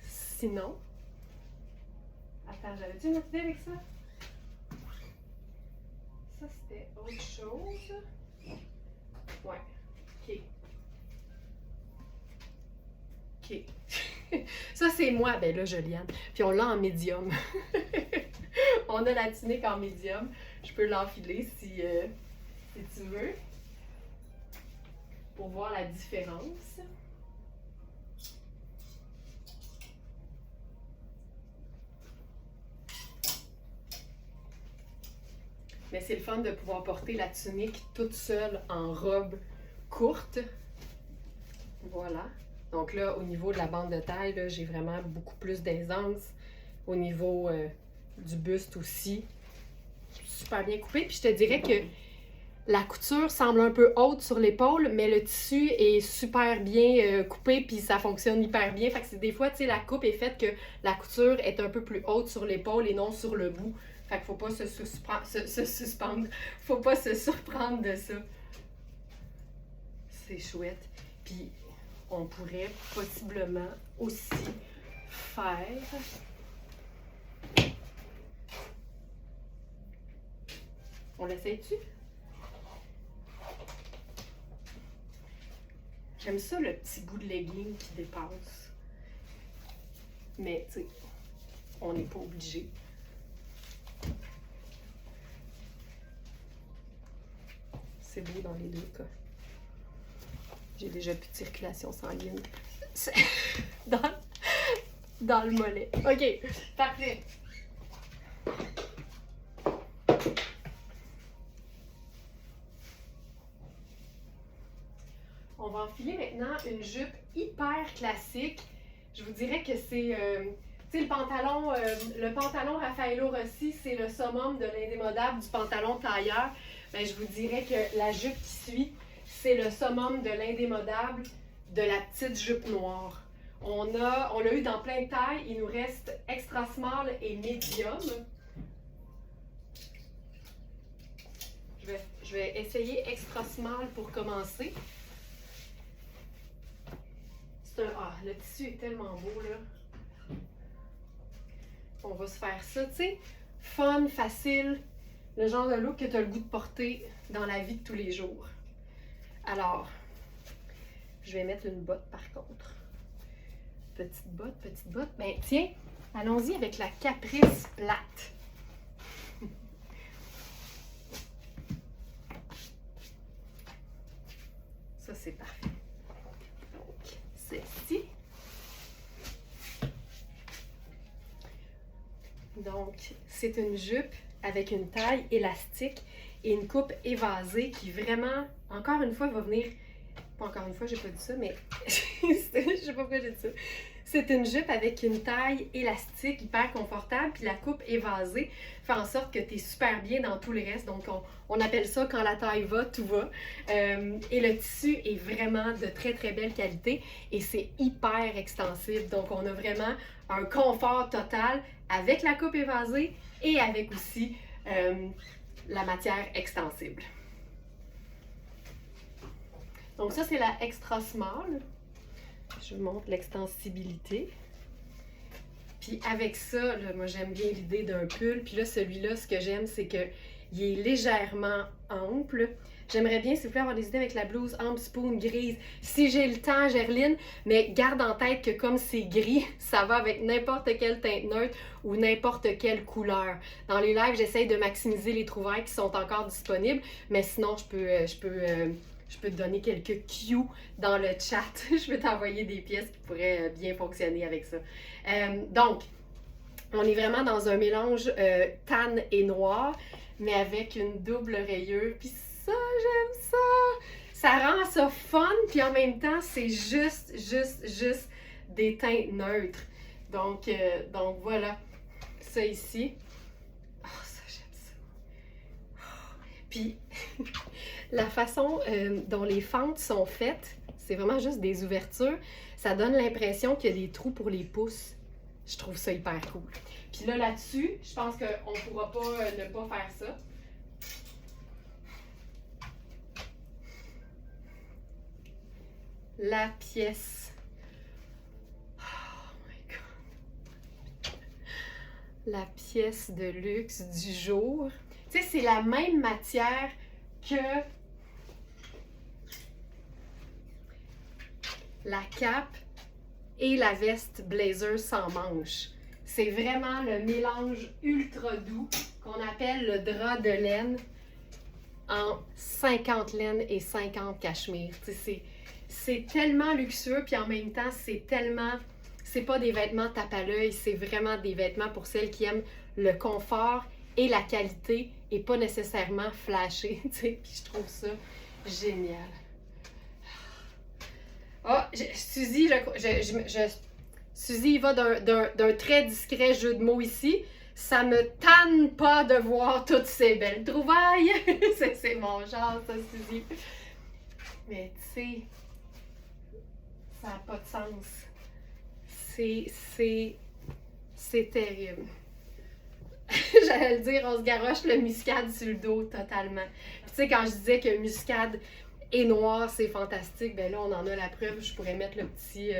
Speaker 1: Sinon, attends, j'avais-tu une autre idée avec ça? Ça, c'était autre chose. Ouais. OK. OK. Ça, c'est moi. Ben là, Juliane. Puis on l'a en médium. On a la tunique en médium. Je peux l'enfiler si tu veux. Pour voir la différence. Mais c'est le fun de pouvoir porter la tunique toute seule en robe courte. Voilà. Donc là, au niveau de la bande de taille, j'ai vraiment beaucoup plus d'aisance. Au niveau du buste aussi. Super bien coupé. Puis je te dirais que la couture semble un peu haute sur l'épaule, mais le tissu est super bien coupé, puis ça fonctionne hyper bien. Fait que des fois, tu sais, la coupe est faite que la couture est un peu plus haute sur l'épaule et non sur le bout. Fait qu'il faut pas se suspendre. Faut pas se surprendre de ça. C'est chouette. Puis, on pourrait possiblement aussi faire... On l'essaye-tu? J'aime ça, le petit bout de legging qui dépasse. Mais, tu sais, on n'est pas obligé. C'est beau dans les deux cas. J'ai déjà plus de circulation sanguine dans le mollet. OK, parfait. On va enfiler maintenant une jupe hyper classique. Je vous dirais que c'est... tu sais, le pantalon Raffaello Rossi, c'est le summum de l'indémodable du pantalon tailleur. Ben, je vous dirais que la jupe qui suit, c'est le summum de l'indémodable de la petite jupe noire. On l'a eu dans plein de tailles. Il nous reste extra small et medium. Je vais essayer extra small pour commencer. Le tissu est tellement beau, là. On va se faire ça, tu sais, fun, facile, le genre de look que tu as le goût de porter dans la vie de tous les jours. Alors, je vais mettre une botte par contre. Petite botte, petite botte. Ben tiens, allons-y avec la Caprice plate. Ça, c'est parfait. Donc, celle-ci. Donc, c'est une jupe avec une taille élastique et une coupe évasée qui vraiment, encore une fois, va venir... Pas encore une fois, j'ai pas dit ça, mais je sais pas pourquoi j'ai dit ça. C'est une jupe avec une taille élastique, hyper confortable, puis la coupe évasée fait en sorte que tu es super bien dans tout le reste. Donc, on appelle ça quand la taille va, tout va. Et le tissu est vraiment de très, très belle qualité et c'est hyper extensible. Donc, on a vraiment un confort total avec la coupe évasée et avec aussi la matière extensible. Donc ça, c'est la extra small. Je vous montre l'extensibilité. Puis avec ça, là, moi j'aime bien l'idée d'un pull. Puis là, celui-là, ce que j'aime, c'est qu'il est légèrement ample. J'aimerais bien, s'il vous plaît, avoir des idées avec la blouse ample spoon grise. Si j'ai le temps, Gerline, mais garde en tête que comme c'est gris, ça va avec n'importe quelle teinte neutre ou n'importe quelle couleur. Dans les lives, j'essaye de maximiser les trouvailles qui sont encore disponibles, mais sinon, je peux te donner quelques cues dans le chat. Je peux t'envoyer des pièces qui pourraient bien fonctionner avec ça. Donc, on est vraiment dans un mélange tan et noir, mais avec une double rayure. Puis ça, j'aime ça! Ça rend ça fun, puis en même temps, c'est juste des teintes neutres. Donc voilà, ça ici. Oh, ça, j'aime ça! Oh. Puis, la façon dont les fentes sont faites, c'est vraiment juste des ouvertures. Ça donne l'impression qu'il y a des trous pour les pouces. Je trouve ça hyper cool. Puis là-dessus, je pense qu'on ne pourra pas ne pas faire ça. La pièce. Oh my God. La pièce de luxe du jour. Tu sais, c'est la même matière que la cape et la veste blazer sans manches. C'est vraiment le mélange ultra doux qu'on appelle le drap de laine en 50 laine et 50 cachemire. C'est tellement luxueux, puis en même temps, c'est pas des vêtements tape à l'œil, c'est vraiment des vêtements pour celles qui aiment le confort et la qualité et pas nécessairement flasher, tu sais, puis je trouve ça génial. Ah, Suzy, Suzy, il va d'un très discret jeu de mots ici. Ça me tanne pas de voir toutes ces belles trouvailles. c'est mon genre, ça, Suzy. Mais tu sais, ça n'a pas de sens. C'est terrible. J'allais le dire, on se garoche le muscade sur le dos totalement. Puis tu sais, quand je disais que muscade et noir, c'est fantastique, ben là, on en a la preuve. Je pourrais mettre le petit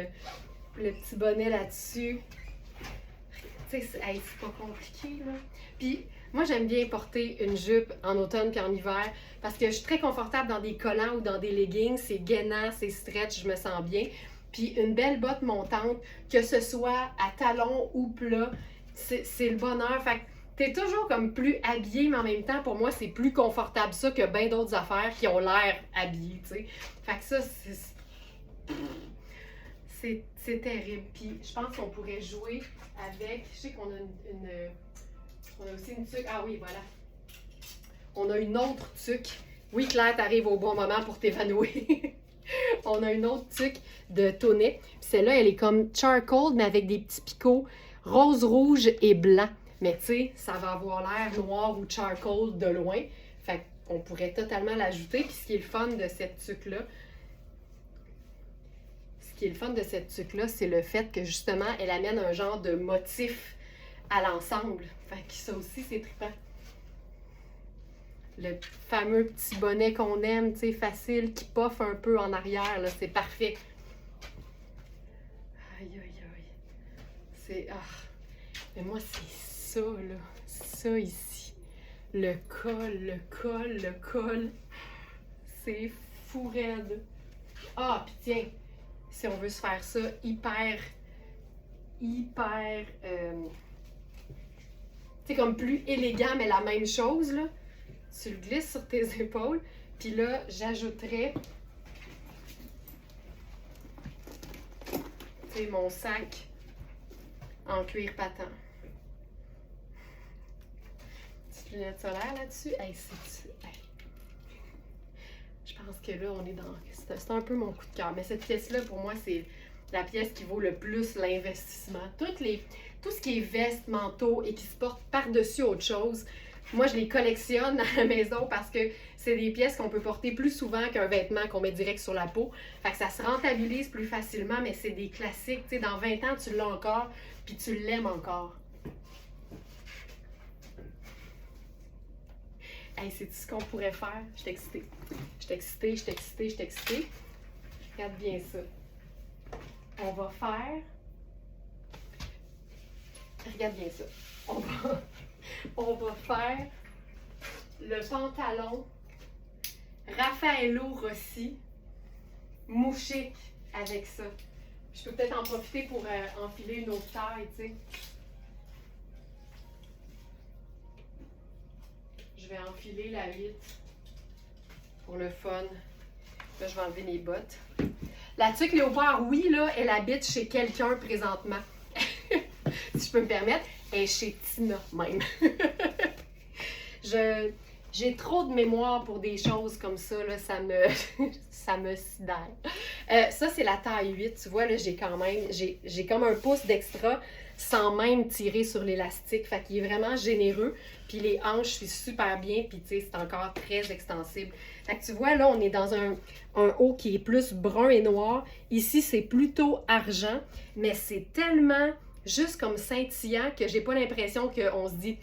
Speaker 1: bonnet là-dessus. Tu tu sais, c'est pas compliqué, là. Puis moi, j'aime bien porter une jupe en automne puis en hiver parce que je suis très confortable dans des collants ou dans des leggings. C'est gainant, c'est stretch, je me sens bien. Puis une belle botte montante, que ce soit à talons ou plat, c'est le bonheur. Fait que t'es toujours comme plus habillé, mais en même temps, pour moi, c'est plus confortable ça que bien d'autres affaires qui ont l'air habillées, tu sais. Fait que ça, c'est terrible. Puis je pense qu'on pourrait jouer avec. Je sais qu'on a on a aussi une tuque. Ah oui, voilà. On a une autre tuque. Oui, Claire, t'arrives au bon moment pour t'évanouir. On a une autre tuque de Tonnet. Puis celle-là, elle est comme charcoal, mais avec des petits picots rose, rouge et blanc. Mais tu sais, ça va avoir l'air noir ou charcoal de loin. Fait qu'on pourrait totalement l'ajouter. Puis ce qui est le fun de cette tuque-là, c'est le fait que justement, elle amène un genre de motif à l'ensemble. Fait que ça aussi, c'est trippant. Le fameux petit bonnet qu'on aime, tu sais, facile, qui poffe un peu en arrière, là, c'est parfait. Aïe, aïe, aïe. C'est... Ah. Mais moi, c'est ça, là. Ça, ici. Le col. C'est fou raide. Ah, puis tiens, si on veut se faire ça hyper... tu sais, comme plus élégant, mais la même chose, là. Tu le glisses sur tes épaules. Puis là, j'ajouterais, tu sais, mon sac en cuir patent. Petite lunette solaire là-dessus. Hey, je pense que là, on est dans... C'est un peu mon coup de cœur. Mais cette pièce-là, pour moi, c'est la pièce qui vaut le plus l'investissement. Tout ce qui est veste, manteau et qui se porte par-dessus autre chose, moi, je les collectionne à la maison parce que c'est des pièces qu'on peut porter plus souvent qu'un vêtement qu'on met direct sur la peau. Fait que ça se rentabilise plus facilement, mais c'est des classiques. Tu sais, dans 20 ans, tu l'as encore, puis tu l'aimes encore. Hey, sais-tu ce qu'on pourrait faire? Je suis excitée. Regarde bien ça. On va faire... Regarde bien ça. On va faire le pantalon Raffaello Rossi mouchique avec ça. Je peux peut-être en profiter pour enfiler une autre taille, tu sais. Je vais enfiler la 8 pour le fun. Là, je vais enlever mes bottes. La tuque léopard, oui, là, elle habite chez quelqu'un présentement. Si je peux me permettre, elle est chez Tina même. J'ai trop de mémoire pour des choses comme ça, là, ça me sidère. Ça, c'est la taille 8. Tu vois, là, j'ai comme un pouce d'extra sans même tirer sur l'élastique. Fait qu'il est vraiment généreux. Puis les hanches, c'est super bien. Puis tu sais, c'est encore très extensible. Fait que tu vois, là, on est dans un haut qui est plus brun et noir. Ici, c'est plutôt argent. Mais c'est tellement juste comme scintillant que j'ai pas l'impression qu'on se dit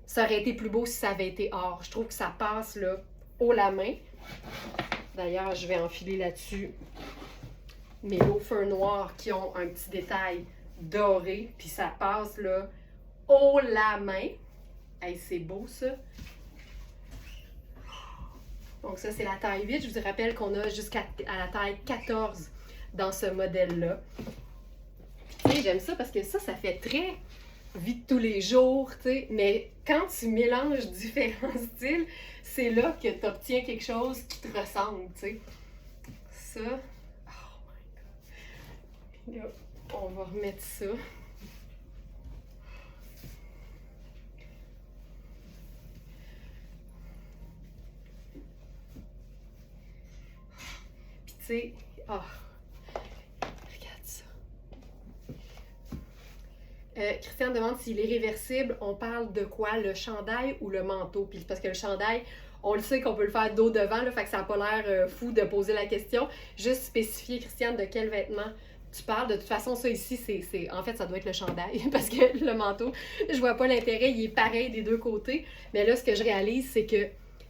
Speaker 1: ça aurait été plus beau si ça avait été or. Je trouve que ça passe là haut la main. D'ailleurs, je vais enfiler là-dessus mes loafers noirs qui ont un petit détail doré. Puis ça passe là haut la main. Hey, c'est beau ça. Donc ça, c'est la taille 8. Je vous rappelle qu'on a jusqu'à la taille 14 dans ce modèle-là. Puis j'aime ça parce que ça fait très vie de tous les jours, tu sais. Mais quand tu mélanges différents styles, c'est là que tu obtiens quelque chose qui te ressemble, tu sais. Ça, oh my God. Là, on va remettre ça. Puis tu sais, oh, regarde ça. Christiane demande s'il est réversible. On parle de quoi? Le chandail ou le manteau? Puis parce que le chandail, on le sait qu'on peut le faire dos devant, là, fait que ça n'a pas l'air fou de poser la question. Juste spécifier, Christiane, de quel vêtement tu parles. De toute façon, ça ici, en fait, ça doit être le chandail parce que le manteau, je vois pas l'intérêt, il est pareil des deux côtés. Mais là, ce que je réalise, c'est que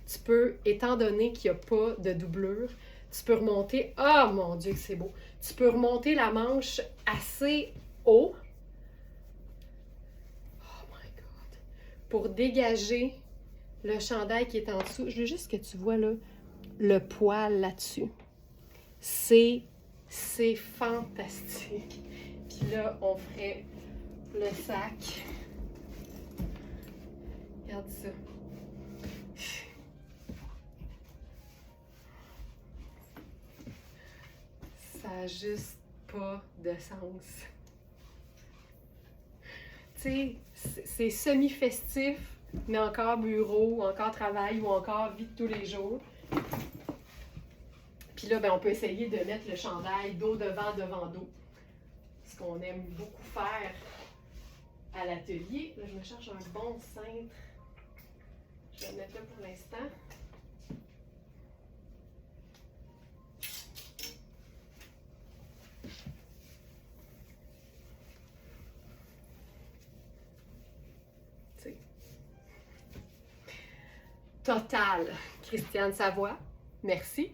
Speaker 1: tu peux, étant donné qu'il n'y a pas de doublure, tu peux remonter, oh mon Dieu que c'est beau, tu peux remonter la manche assez haut. pour dégager le chandail qui est en dessous. Je veux juste que tu vois là, le poil là-dessus. C'est fantastique. Puis là, on ferait le sac. Regarde ça. Ça n'a juste pas de sens. Tu sais, c'est semi-festif, mais encore bureau, encore travail ou encore vie de tous les jours. Puis là, ben, on peut essayer de mettre le chandail dos devant dos. Ce qu'on aime beaucoup faire à l'atelier. Là, je me cherche un bon cintre. Je vais le mettre là pour l'instant. Total, Christiane Savoie, merci.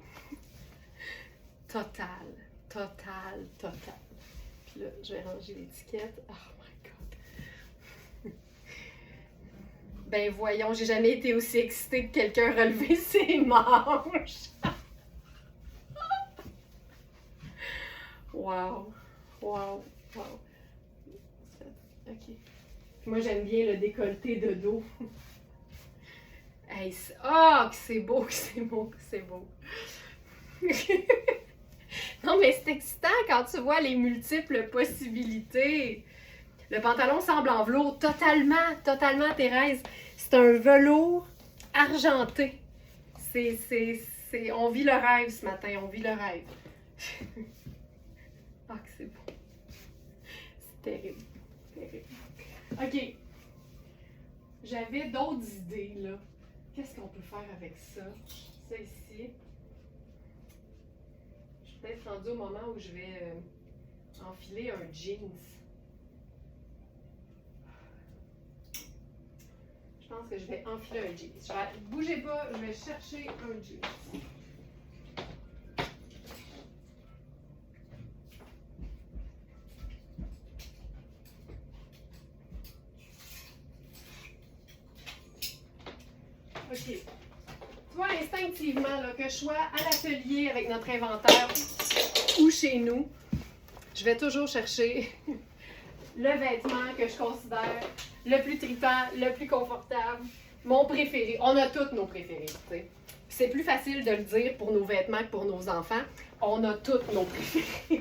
Speaker 1: Total. Puis là, je vais ranger l'étiquette. Oh my God. Ben voyons, j'ai jamais été aussi excitée que quelqu'un relever ses manches. Wow. OK. Moi, j'aime bien le décolleté de dos. Hey, que c'est beau. Non, mais c'est excitant quand tu vois les multiples possibilités. Le pantalon semble en velours, totalement, Thérèse. C'est un velours argenté. On vit le rêve ce matin, on vit le rêve. Que c'est beau. C'est terrible. OK. J'avais d'autres idées, là. Qu'est-ce qu'on peut faire avec ça? Ça ici. Je suis peut-être rendue au moment où je vais enfiler un jeans. Je pense que je vais enfiler un jeans. Bougez pas, je vais chercher un jeans. OK. Tu vois instinctivement là, que je sois à l'atelier avec notre inventaire ou chez nous, je vais toujours chercher le vêtement que je considère le plus trippant, le plus confortable, mon préféré. On a tous nos préférés, tu sais. C'est plus facile de le dire pour nos vêtements que pour nos enfants. On a tous nos préférés.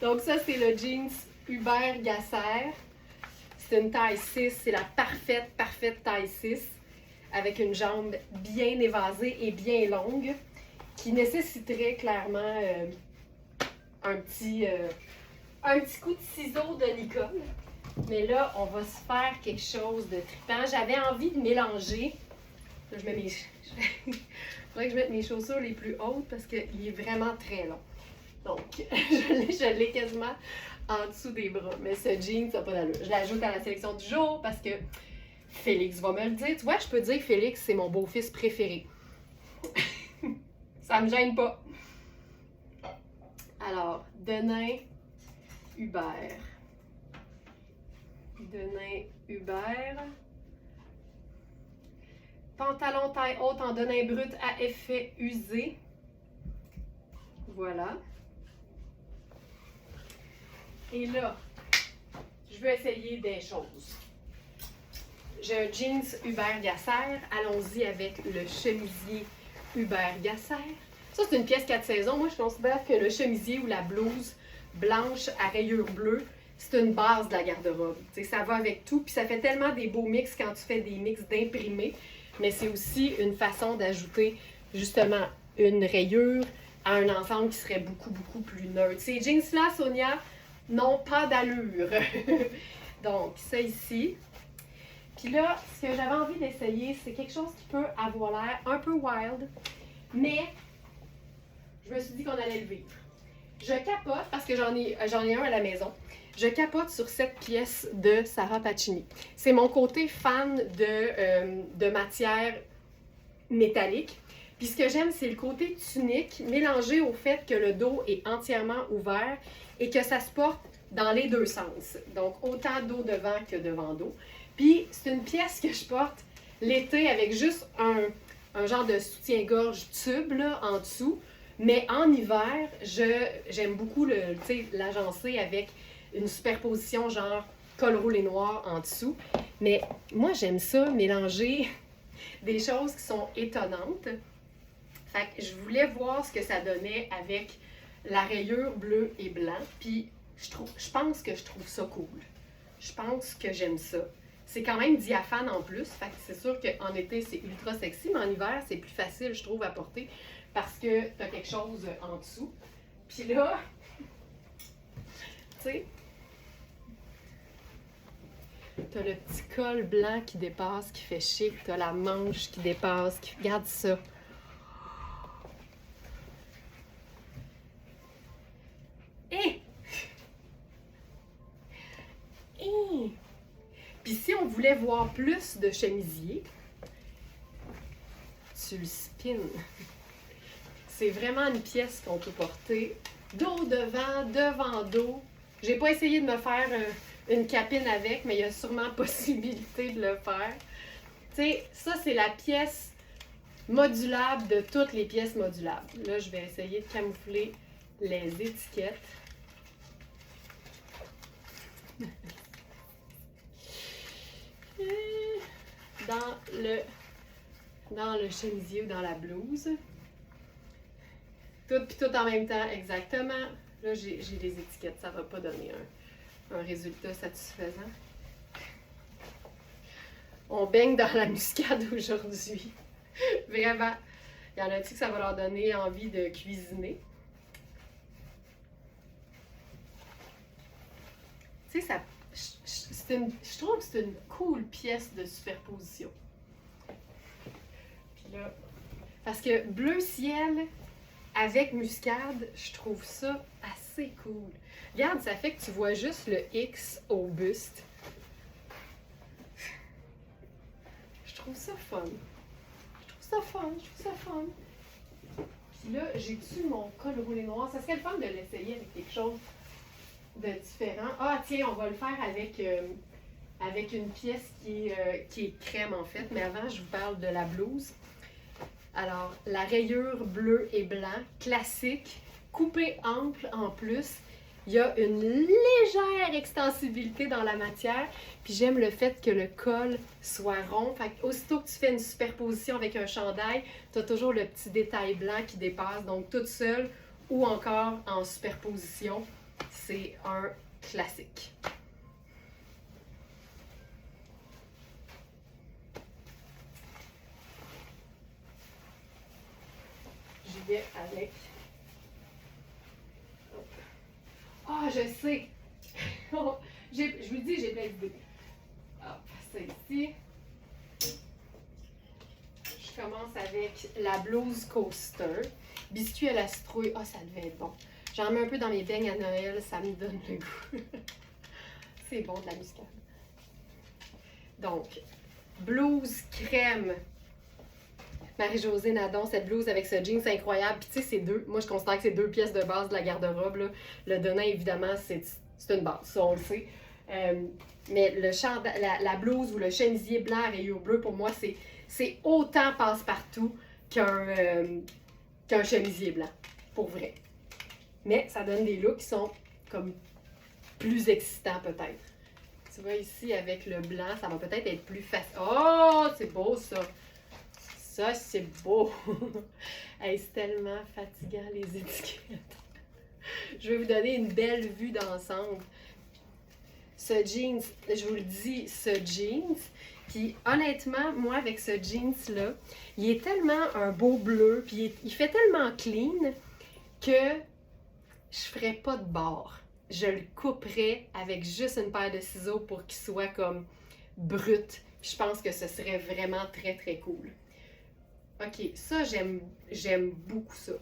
Speaker 1: Donc ça, c'est le jeans Hubert Gasser. C'est une taille 6, c'est la parfaite taille 6, avec une jambe bien évasée et bien longue, qui nécessiterait clairement un petit coup de ciseau de Nicole. Mais là, on va se faire quelque chose de trippant. J'avais envie de mélanger. Là, faudrait que je mette mes chaussures les plus hautes parce qu'il est vraiment très long. Donc, je l'ai quasiment en dessous des bras. Mais ce jean, ça n'a pas d'allure. Je l'ajoute à la sélection du jour parce que Félix va me le dire. Tu vois, je peux dire que Félix, c'est mon beau-fils préféré. Ça me gêne pas. Alors, Denain Hubert. Pantalon taille haute en Denain brut à effet usé. Voilà. Et là, je veux essayer des choses. J'ai un jeans Hubert Gasser. Allons-y avec le chemisier Hubert Gasser. Ça, c'est une pièce 4 saisons. Moi, je considère que le chemisier ou la blouse blanche à rayures bleues, c'est une base de la garde-robe. Ça va avec tout. Puis ça fait tellement des beaux mix quand tu fais des mix d'imprimés. Mais c'est aussi une façon d'ajouter justement une rayure à un ensemble qui serait beaucoup plus neutre. Ces jeans-là, Sonia, n'ont pas d'allure. Donc, ça ici. Puis là, ce que j'avais envie d'essayer, c'est quelque chose qui peut avoir l'air un peu wild, mais je me suis dit qu'on allait le vivre. Je capote, parce que j'en ai un à la maison, je capote sur cette pièce de Sarah Pacini. C'est mon côté fan de matière métallique. Puis ce que j'aime, c'est le côté tunique mélangé au fait que le dos est entièrement ouvert et que ça se porte dans les deux sens. Donc, autant dos devant que devant dos. Puis c'est une pièce que je porte l'été avec juste un genre de soutien-gorge tube là, en dessous. Mais en hiver, j'aime beaucoup l'agencer avec une superposition genre col roulé noir en dessous. Mais moi, j'aime ça, mélanger des choses qui sont étonnantes. Fait que je voulais voir ce que ça donnait avec la rayure bleu et blanc. Puis je pense que je trouve ça cool. Je pense que j'aime ça. C'est quand même diaphane en plus. Fait que c'est sûr qu'en été, c'est ultra sexy, mais en hiver, c'est plus facile, je trouve, à porter parce que t'as quelque chose en dessous. Puis là, tu sais, t'as le petit col blanc qui dépasse, qui fait chic. T'as la manche qui dépasse. Regarde ça. Hé! Hé! Puis si on voulait voir plus de chemisier, tu le spins. C'est vraiment une pièce qu'on peut porter dos devant, devant dos. J'ai pas essayé de me faire une capine avec, mais il y a sûrement possibilité de le faire. Tu sais, ça c'est la pièce modulable de toutes les pièces modulables. Là, je vais essayer de camoufler les étiquettes. Dans le chemisier ou dans la blouse. Tout puis tout en même temps, exactement. Là, j'ai les étiquettes, ça va pas donner un résultat satisfaisant. On baigne dans la muscade aujourd'hui. Vraiment. Il y en a-tu que ça va leur donner envie de cuisiner? Tu sais, ça... je trouve que c'est une cool pièce de superposition. Puis là, parce que bleu ciel avec muscade, je trouve ça assez cool. Regarde, ça fait que tu vois juste le X au buste. Je trouve ça fun. Je trouve ça fun. Puis là, j'ai-tu mon col roulé noir? Ça serait le fun de l'essayer avec quelque chose de différent. Ah tiens, on va le faire avec une pièce qui est crème en fait, mais avant je vous parle de la blouse. Alors, la rayure bleu et blanc, classique, coupée ample en plus. Il y a une légère extensibilité dans la matière, puis j'aime le fait que le col soit rond. Fait qu'aussitôt que tu fais une superposition avec un chandail, tu as toujours le petit détail blanc qui dépasse, donc toute seule ou encore en superposition. C'est un classique. J'y vais avec... Ah, je sais! Je vous le dis, j'ai plein d'idées. Hop, c'est ici. Je commence avec la blouse coaster. Biscuit à la citrouille. Ah, ça devait être bon. J'en mets un peu dans mes beignes à Noël, ça me donne le goût. C'est bon de la muscade. Donc, blouse crème. Marie-Josée Nadon, cette blouse avec ce jean, c'est incroyable. Puis tu sais, c'est deux. Moi, je considère que c'est deux pièces de base de la garde-robe, là. Le denim, évidemment, c'est une base, ça, on le sait. Mais la blouse ou le chemisier blanc à rayures bleues, pour moi, c'est autant passe-partout qu'un chemisier blanc. Pour vrai. Mais ça donne des looks qui sont comme plus excitants peut-être. Tu vois ici avec le blanc, ça va peut-être être plus facile. Oh, c'est beau ça! Ça, c'est beau! Hey, c'est tellement fatigant les étiquettes. Je vais vous donner une belle vue d'ensemble. Ce jeans, je vous le dis, ce jeans, puis honnêtement, moi avec ce jeans-là, il est tellement un beau bleu, puis il fait tellement clean que je ferais pas de bord. Je le couperais avec juste une paire de ciseaux pour qu'il soit comme brut. Puis je pense que ce serait vraiment très très cool. Ok, ça j'aime beaucoup ça.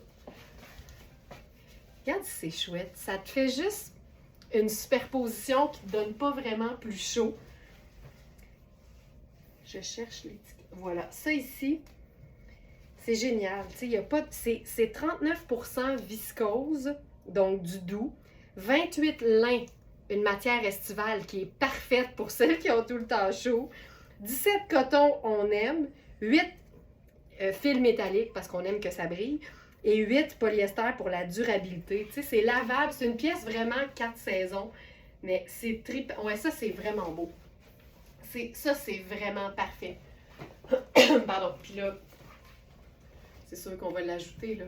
Speaker 1: Regarde si c'est chouette. Ça te fait juste une superposition qui te donne pas vraiment plus chaud. Je cherche l'étiquette. Voilà, ça ici, c'est génial. Tu sais, il y a pas c'est 39% viscose. Donc du doux, 28 lin une matière estivale qui est parfaite pour celles qui ont tout le temps chaud. 17 coton, on aime. 8 fils métalliques parce qu'on aime que ça brille. Et 8 polyester pour la durabilité. Tu sais, c'est lavable. C'est une pièce vraiment 4 saisons. Mais c'est ouais, ça, c'est vraiment beau. Ça, c'est vraiment parfait. Pardon. Puis là, c'est sûr qu'on va l'ajouter, là.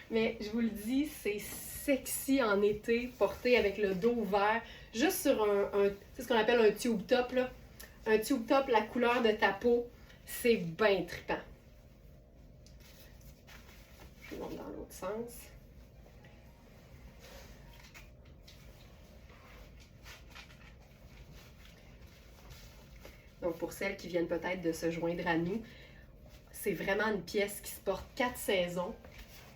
Speaker 1: Mais je vous le dis, c'est sexy en été, porté avec le dos ouvert, juste sur c'est ce qu'on appelle un tube top, là. Un tube top, la couleur de ta peau, c'est bien trippant. Je monte dans l'autre sens. Donc, pour celles qui viennent peut-être de se joindre à nous, c'est vraiment une pièce qui se porte 4 saisons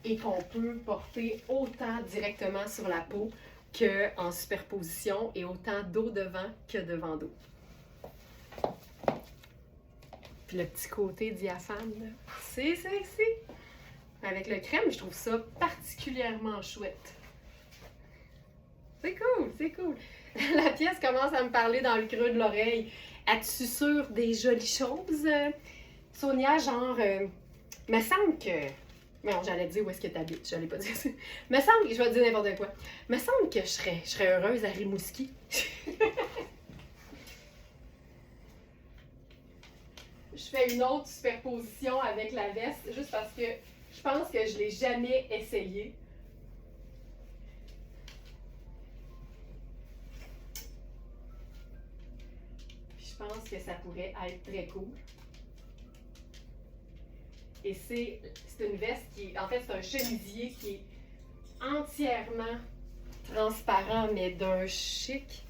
Speaker 1: et qu'on peut porter autant directement sur la peau qu'en superposition et autant dos devant que devant dos. Puis le petit côté diaphane, c'est sexy! Avec le crème, je trouve ça particulièrement chouette. C'est cool, c'est cool. La pièce commence à me parler dans le creux de l'oreille. As-tu sûr des jolies choses, Sonia? Genre, me semble que... Non, j'allais dire où est-ce que tu habites, j'allais pas dire ça. Me semble que, je vais te dire n'importe quoi. Me semble que je serais heureuse à Rimouski. Je fais une autre superposition avec la veste, juste parce que je pense que je l'ai jamais essayé. Puis je pense que ça pourrait être très cool. Et c'est une veste qui, en fait, c'est un chemisier qui est entièrement transparent, mais d'un chic.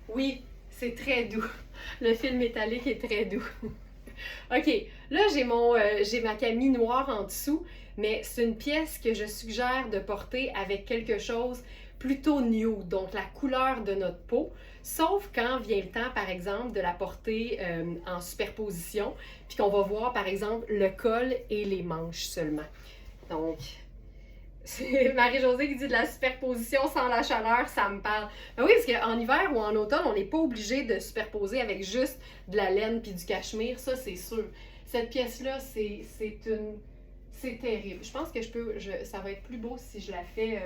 Speaker 1: Oui, c'est très doux. Le fil métallique est très doux. OK, là, j'ai ma camie noire en dessous, mais c'est une pièce que je suggère de porter avec quelque chose plutôt nude, donc la couleur de notre peau, sauf quand vient le temps, par exemple, de la porter en superposition, puis qu'on va voir, par exemple, le col et les manches seulement. Donc, c'est Marie-Josée qui dit de la superposition sans la chaleur, ça me parle. Ben oui, parce qu'en hiver ou en automne, on n'est pas obligé de superposer avec juste de la laine puis du cachemire, ça c'est sûr. Cette pièce-là, c'est terrible. Je pense que ça va être plus beau si je la fais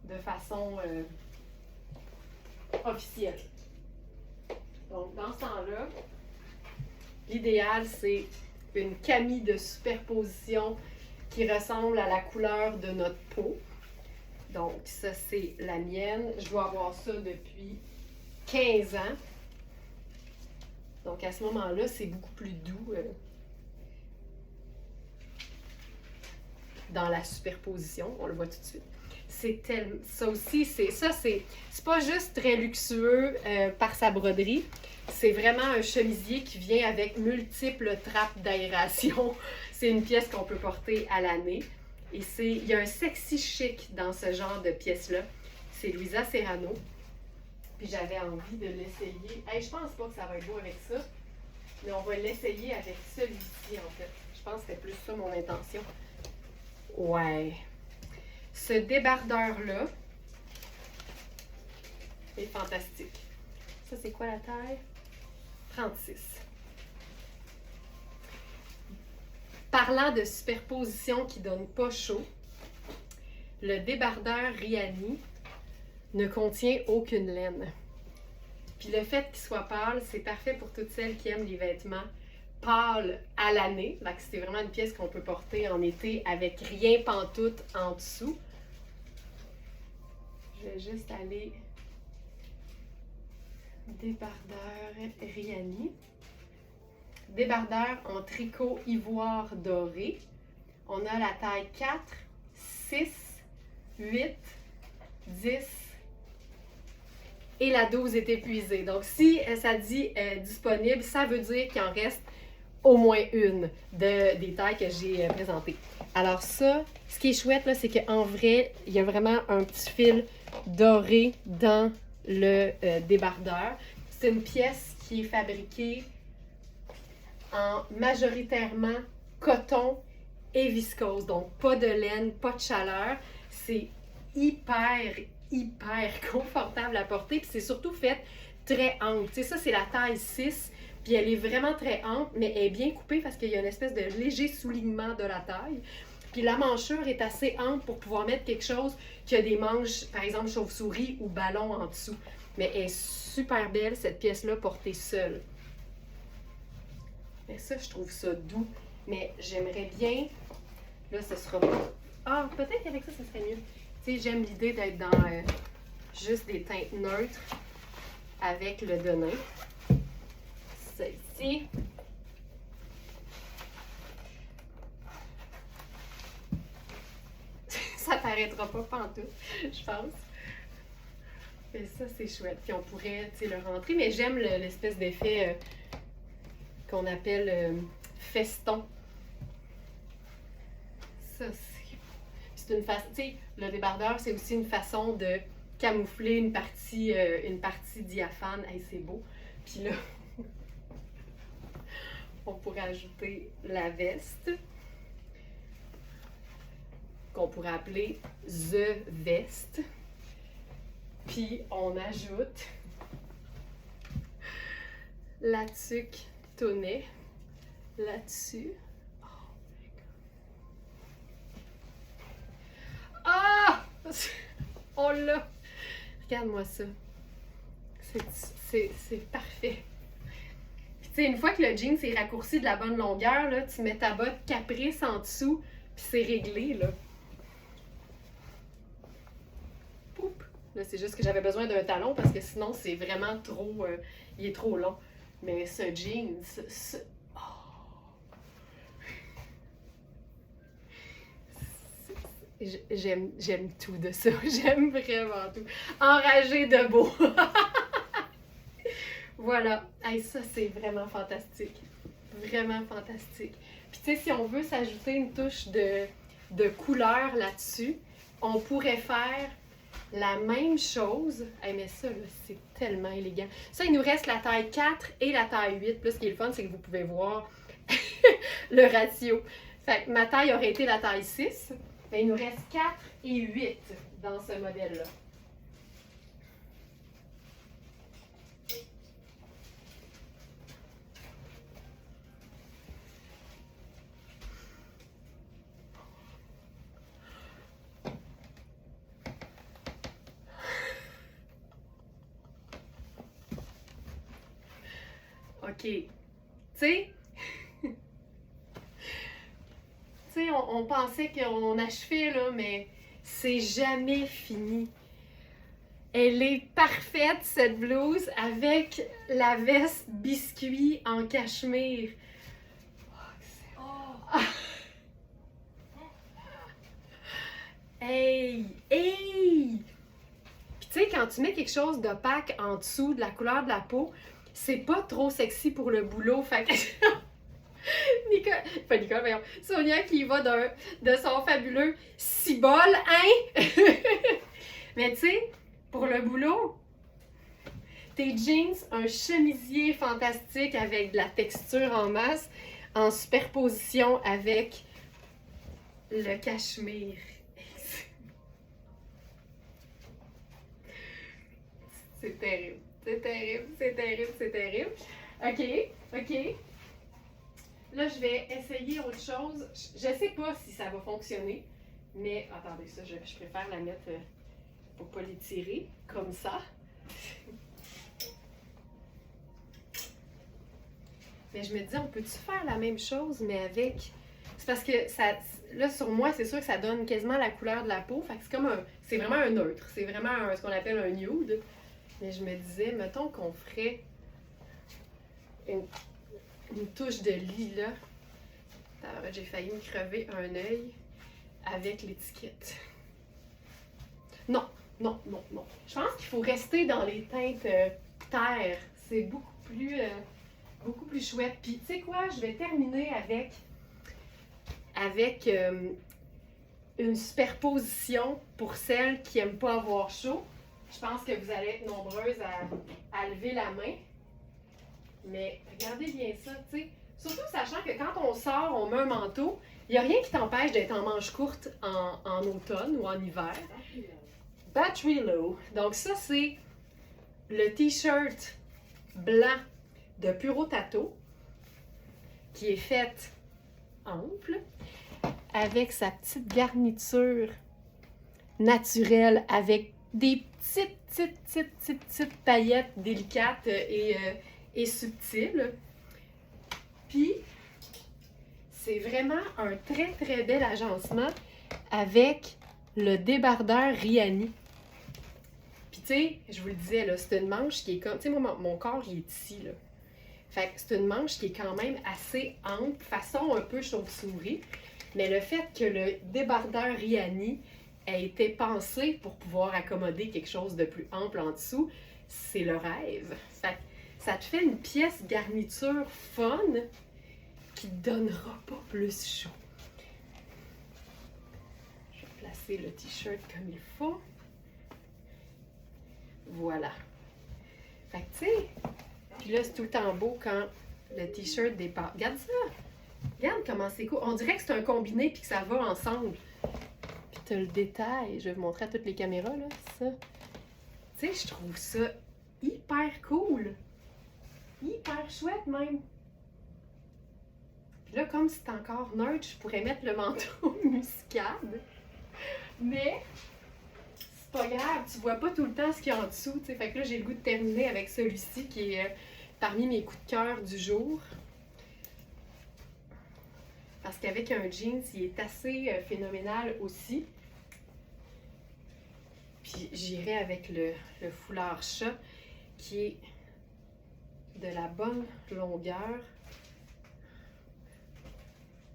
Speaker 1: de façon officielle. Donc, dans ce temps-là, l'idéal, c'est une camie de superposition qui ressemble à la couleur de notre peau. Donc, ça, c'est la mienne. Je dois avoir ça depuis 15 ans. Donc, à ce moment-là, c'est beaucoup plus doux dans la superposition. On le voit tout de suite. C'est tellement... Ça aussi, c'est pas juste très luxueux par sa broderie. C'est vraiment un chemisier qui vient avec multiples trappes d'aération. C'est une pièce qu'on peut porter à l'année. Et il y a un sexy chic dans ce genre de pièce-là. C'est Louisa Serrano. Puis j'avais envie de l'essayer. Hey, je pense pas que ça va être beau avec ça. Mais on va l'essayer avec celui-ci, en fait. Je pense que c'était plus ça mon intention. Ouais. Ce débardeur-là est fantastique. Ça, c'est quoi la taille? 36. Parlant de superposition qui donne pas chaud, le débardeur Riani ne contient aucune laine. Puis le fait qu'il soit pâle, c'est parfait pour toutes celles qui aiment les vêtements pâles à l'année. C'est vraiment une pièce qu'on peut porter en été avec rien pantoute en dessous. Je vais juste aller débardeur Riani. Débardeur en tricot ivoire doré. On a la taille 4, 6, 8, 10 et la 12 est épuisée. Donc, si ça dit disponible, ça veut dire qu'il en reste au moins une des tailles que j'ai présentées. Alors ça, ce qui est chouette, là, c'est qu'en vrai, il y a vraiment un petit fil doré dans le débardeur. C'est une pièce qui est fabriquée en majoritairement coton et viscose. Donc, pas de laine, pas de chaleur. C'est hyper confortable à porter. Puis c'est surtout fait très ample. Tu sais, ça, c'est la taille 6. Puis elle est vraiment très ample, mais elle est bien coupée parce qu'il y a une espèce de léger soulignement de la taille. Puis la manchure est assez ample pour pouvoir mettre quelque chose qui a des manches, par exemple chauve-souris ou ballon en dessous. Mais elle est super belle, cette pièce-là, portée seule. Mais ça, je trouve ça doux. Mais j'aimerais bien... Là, ce sera pas... Ah, peut-être qu'avec ça, ça serait mieux. Tu sais, j'aime l'idée d'être dans juste des teintes neutres avec le denim. Celle-ci. Ça paraîtra pas pantoute, je pense. Mais ça, c'est chouette. Puis on pourrait, tu sais, le rentrer. Mais j'aime l'espèce d'effet qu'on appelle feston. Ça, c'est une façon... Tu sais, le débardeur, c'est aussi une façon de camoufler une partie diaphane. Hey, c'est beau. Puis là, on pourrait ajouter la veste, qu'on pourrait appeler The Veste. Puis on ajoute la tuque tonnet là-dessus. Ah! On l'a! Regarde-moi ça. C'est parfait. Puis tu sais, une fois que le jean s'est raccourci de la bonne longueur, là, tu mets ta botte caprice en dessous, puis c'est réglé, là. Poup! Là, c'est juste que j'avais besoin d'un talon parce que sinon, c'est vraiment trop... il est trop long. Mais ce jean, oh! J'aime tout de ça. J'aime vraiment tout. Enragé de beau. Voilà. Hey, ça, c'est vraiment fantastique. Vraiment fantastique. Puis, tu sais, si on veut s'ajouter une touche de couleur là-dessus, on pourrait faire la même chose. Hey, mais ça, là, c'est tellement élégant. Ça, il nous reste la taille 4 et la taille 8. Puis là, ce qui est le fun, c'est que vous pouvez voir le ratio. Fait que ma taille aurait été la taille 6. Mais il nous reste 4 et 8 dans ce modèle-là. OK. Tu sais, on pensait qu'on achevait, là, mais c'est jamais fini. Elle est parfaite, cette blouse, avec la veste biscuit en cachemire. Oh. Hey! Hey! Puis tu sais, quand tu mets quelque chose d'opaque en dessous de la couleur de la peau, c'est pas trop sexy pour le boulot. Fait que... voyons. Sonia qui va de son fabuleux cibole, hein? Mais tu sais, pour le boulot, tes jeans, un chemisier fantastique avec de la texture en masse, en superposition avec le cachemire. C'est terrible, c'est terrible, c'est terrible, c'est terrible. OK. Là, je vais essayer autre chose. Je sais pas si ça va fonctionner, mais attendez, ça, je préfère la mettre pour pas l'étirer, comme ça. Mais je me dis, on peut-tu faire la même chose, mais avec... C'est parce que ça, là, sur moi, c'est sûr que ça donne quasiment la couleur de la peau. Fait que c'est comme un... C'est vraiment un neutre. C'est vraiment ce qu'on appelle un nude. Mais je me disais, mettons qu'on ferait une touche de lilas. J'ai failli me crever un œil avec l'étiquette. Non. Je pense qu'il faut rester dans les teintes terre. C'est beaucoup plus chouette. Puis, tu sais quoi, je vais terminer avec une superposition pour celles qui n'aiment pas avoir chaud. Je pense que vous allez être nombreuses à lever la main. Mais regardez bien ça, tu sais. Surtout sachant que quand on sort, on met un manteau, il n'y a rien qui t'empêche d'être en manches courtes en automne ou en hiver. Battery Low. Donc ça, c'est le t-shirt blanc de Puro Tato qui est fait ample avec sa petite garniture naturelle avec des petites paillettes délicates et subtiles. Puis, c'est vraiment un très bel agencement avec le débardeur Rihanni. Puis, tu sais, je vous le disais, là, c'est une manche qui est comme... Tu sais, moi, mon corps, il est ici, là. Fait que c'est une manche qui est quand même assez ample, façon un peu chauve-souris. Mais le fait que le débardeur Rihanni ait été pensé pour pouvoir accommoder quelque chose de plus ample en dessous, c'est le rêve. Fait que ça te fait une pièce garniture fun qui ne donnera pas plus chaud. Je vais placer le t-shirt comme il faut. Voilà. Fait que tu sais, puis là c'est tout le temps beau quand le t-shirt dépasse. Regarde ça! Regarde comment c'est cool. On dirait que c'est un combiné puis que ça va ensemble. Puis t'as le détail. Je vais vous montrer à toutes les caméras, là, ça. Tu sais, je trouve ça hyper cool. Hyper chouette, même. Puis là, comme c'est encore neutre, je pourrais mettre le manteau muscade. Mais c'est pas grave, tu vois pas tout le temps ce qu'il y a en dessous. T'sais. Fait que là, j'ai le goût de terminer avec celui-ci qui est parmi mes coups de cœur du jour. Parce qu'avec un jeans, il est assez phénoménal aussi. Puis j'irai avec le foulard chat qui est de la bonne longueur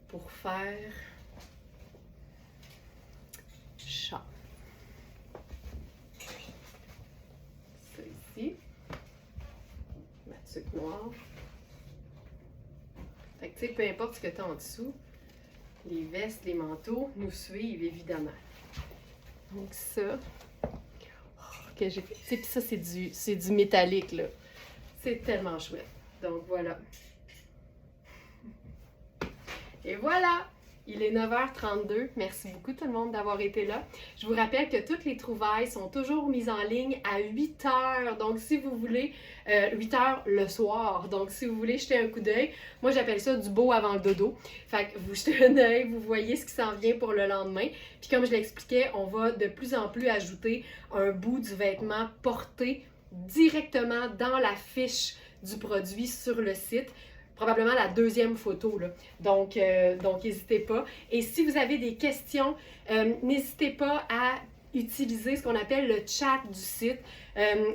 Speaker 1: pour faire chat. Ça ici. Ma tuque noire. Fait que tu sais, peu importe ce que tu as en dessous, les vestes, les manteaux nous suivent évidemment. Donc ça, que j'ai fait. Puis ça, c'est du métallique, là. C'est tellement chouette. Donc voilà. Et voilà! Il est 9h32. Merci beaucoup tout le monde d'avoir été là. Je vous rappelle que toutes les trouvailles sont toujours mises en ligne à 8h. Donc si vous voulez, 8h le soir. Donc si vous voulez jeter un coup d'œil, moi j'appelle ça du beau avant le dodo. Fait que vous jetez un œil, vous voyez ce qui s'en vient pour le lendemain. Puis comme je l'expliquais, on va de plus en plus ajouter un bout du vêtement porté directement dans la fiche du produit sur le site. Probablement la deuxième photo, là. Donc, n'hésitez pas. Et si vous avez des questions, n'hésitez pas à utiliser ce qu'on appelle le chat du site.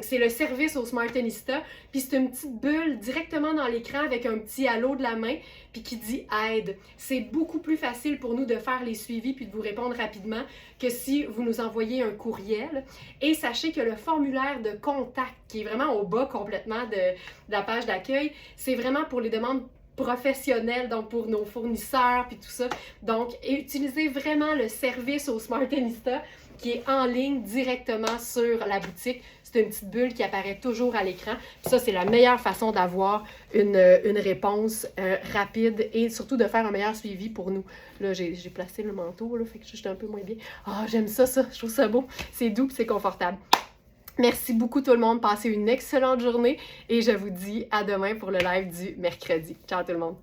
Speaker 1: C'est le service au Smartenista. Puis c'est une petite bulle directement dans l'écran avec un petit halo de la main puis qui dit « Aide ». C'est beaucoup plus facile pour nous de faire les suivis puis de vous répondre rapidement que si vous nous envoyez un courriel. Et sachez que le formulaire de contact, qui est vraiment au bas complètement de la page d'accueil, c'est vraiment pour les demandes professionnels, donc pour nos fournisseurs puis tout ça. Donc, utilisez vraiment le service au Smartenista qui est en ligne directement sur la boutique. C'est une petite bulle qui apparaît toujours à l'écran. Puis ça, c'est la meilleure façon d'avoir une réponse rapide et surtout de faire un meilleur suivi pour nous. Là, j'ai placé le manteau, là, fait que je suis un peu moins bien. Ah, j'aime ça, je trouve ça beau. C'est doux, c'est confortable. Merci beaucoup tout le monde. Passez une excellente journée et je vous dis à demain pour le live du mercredi. Ciao tout le monde.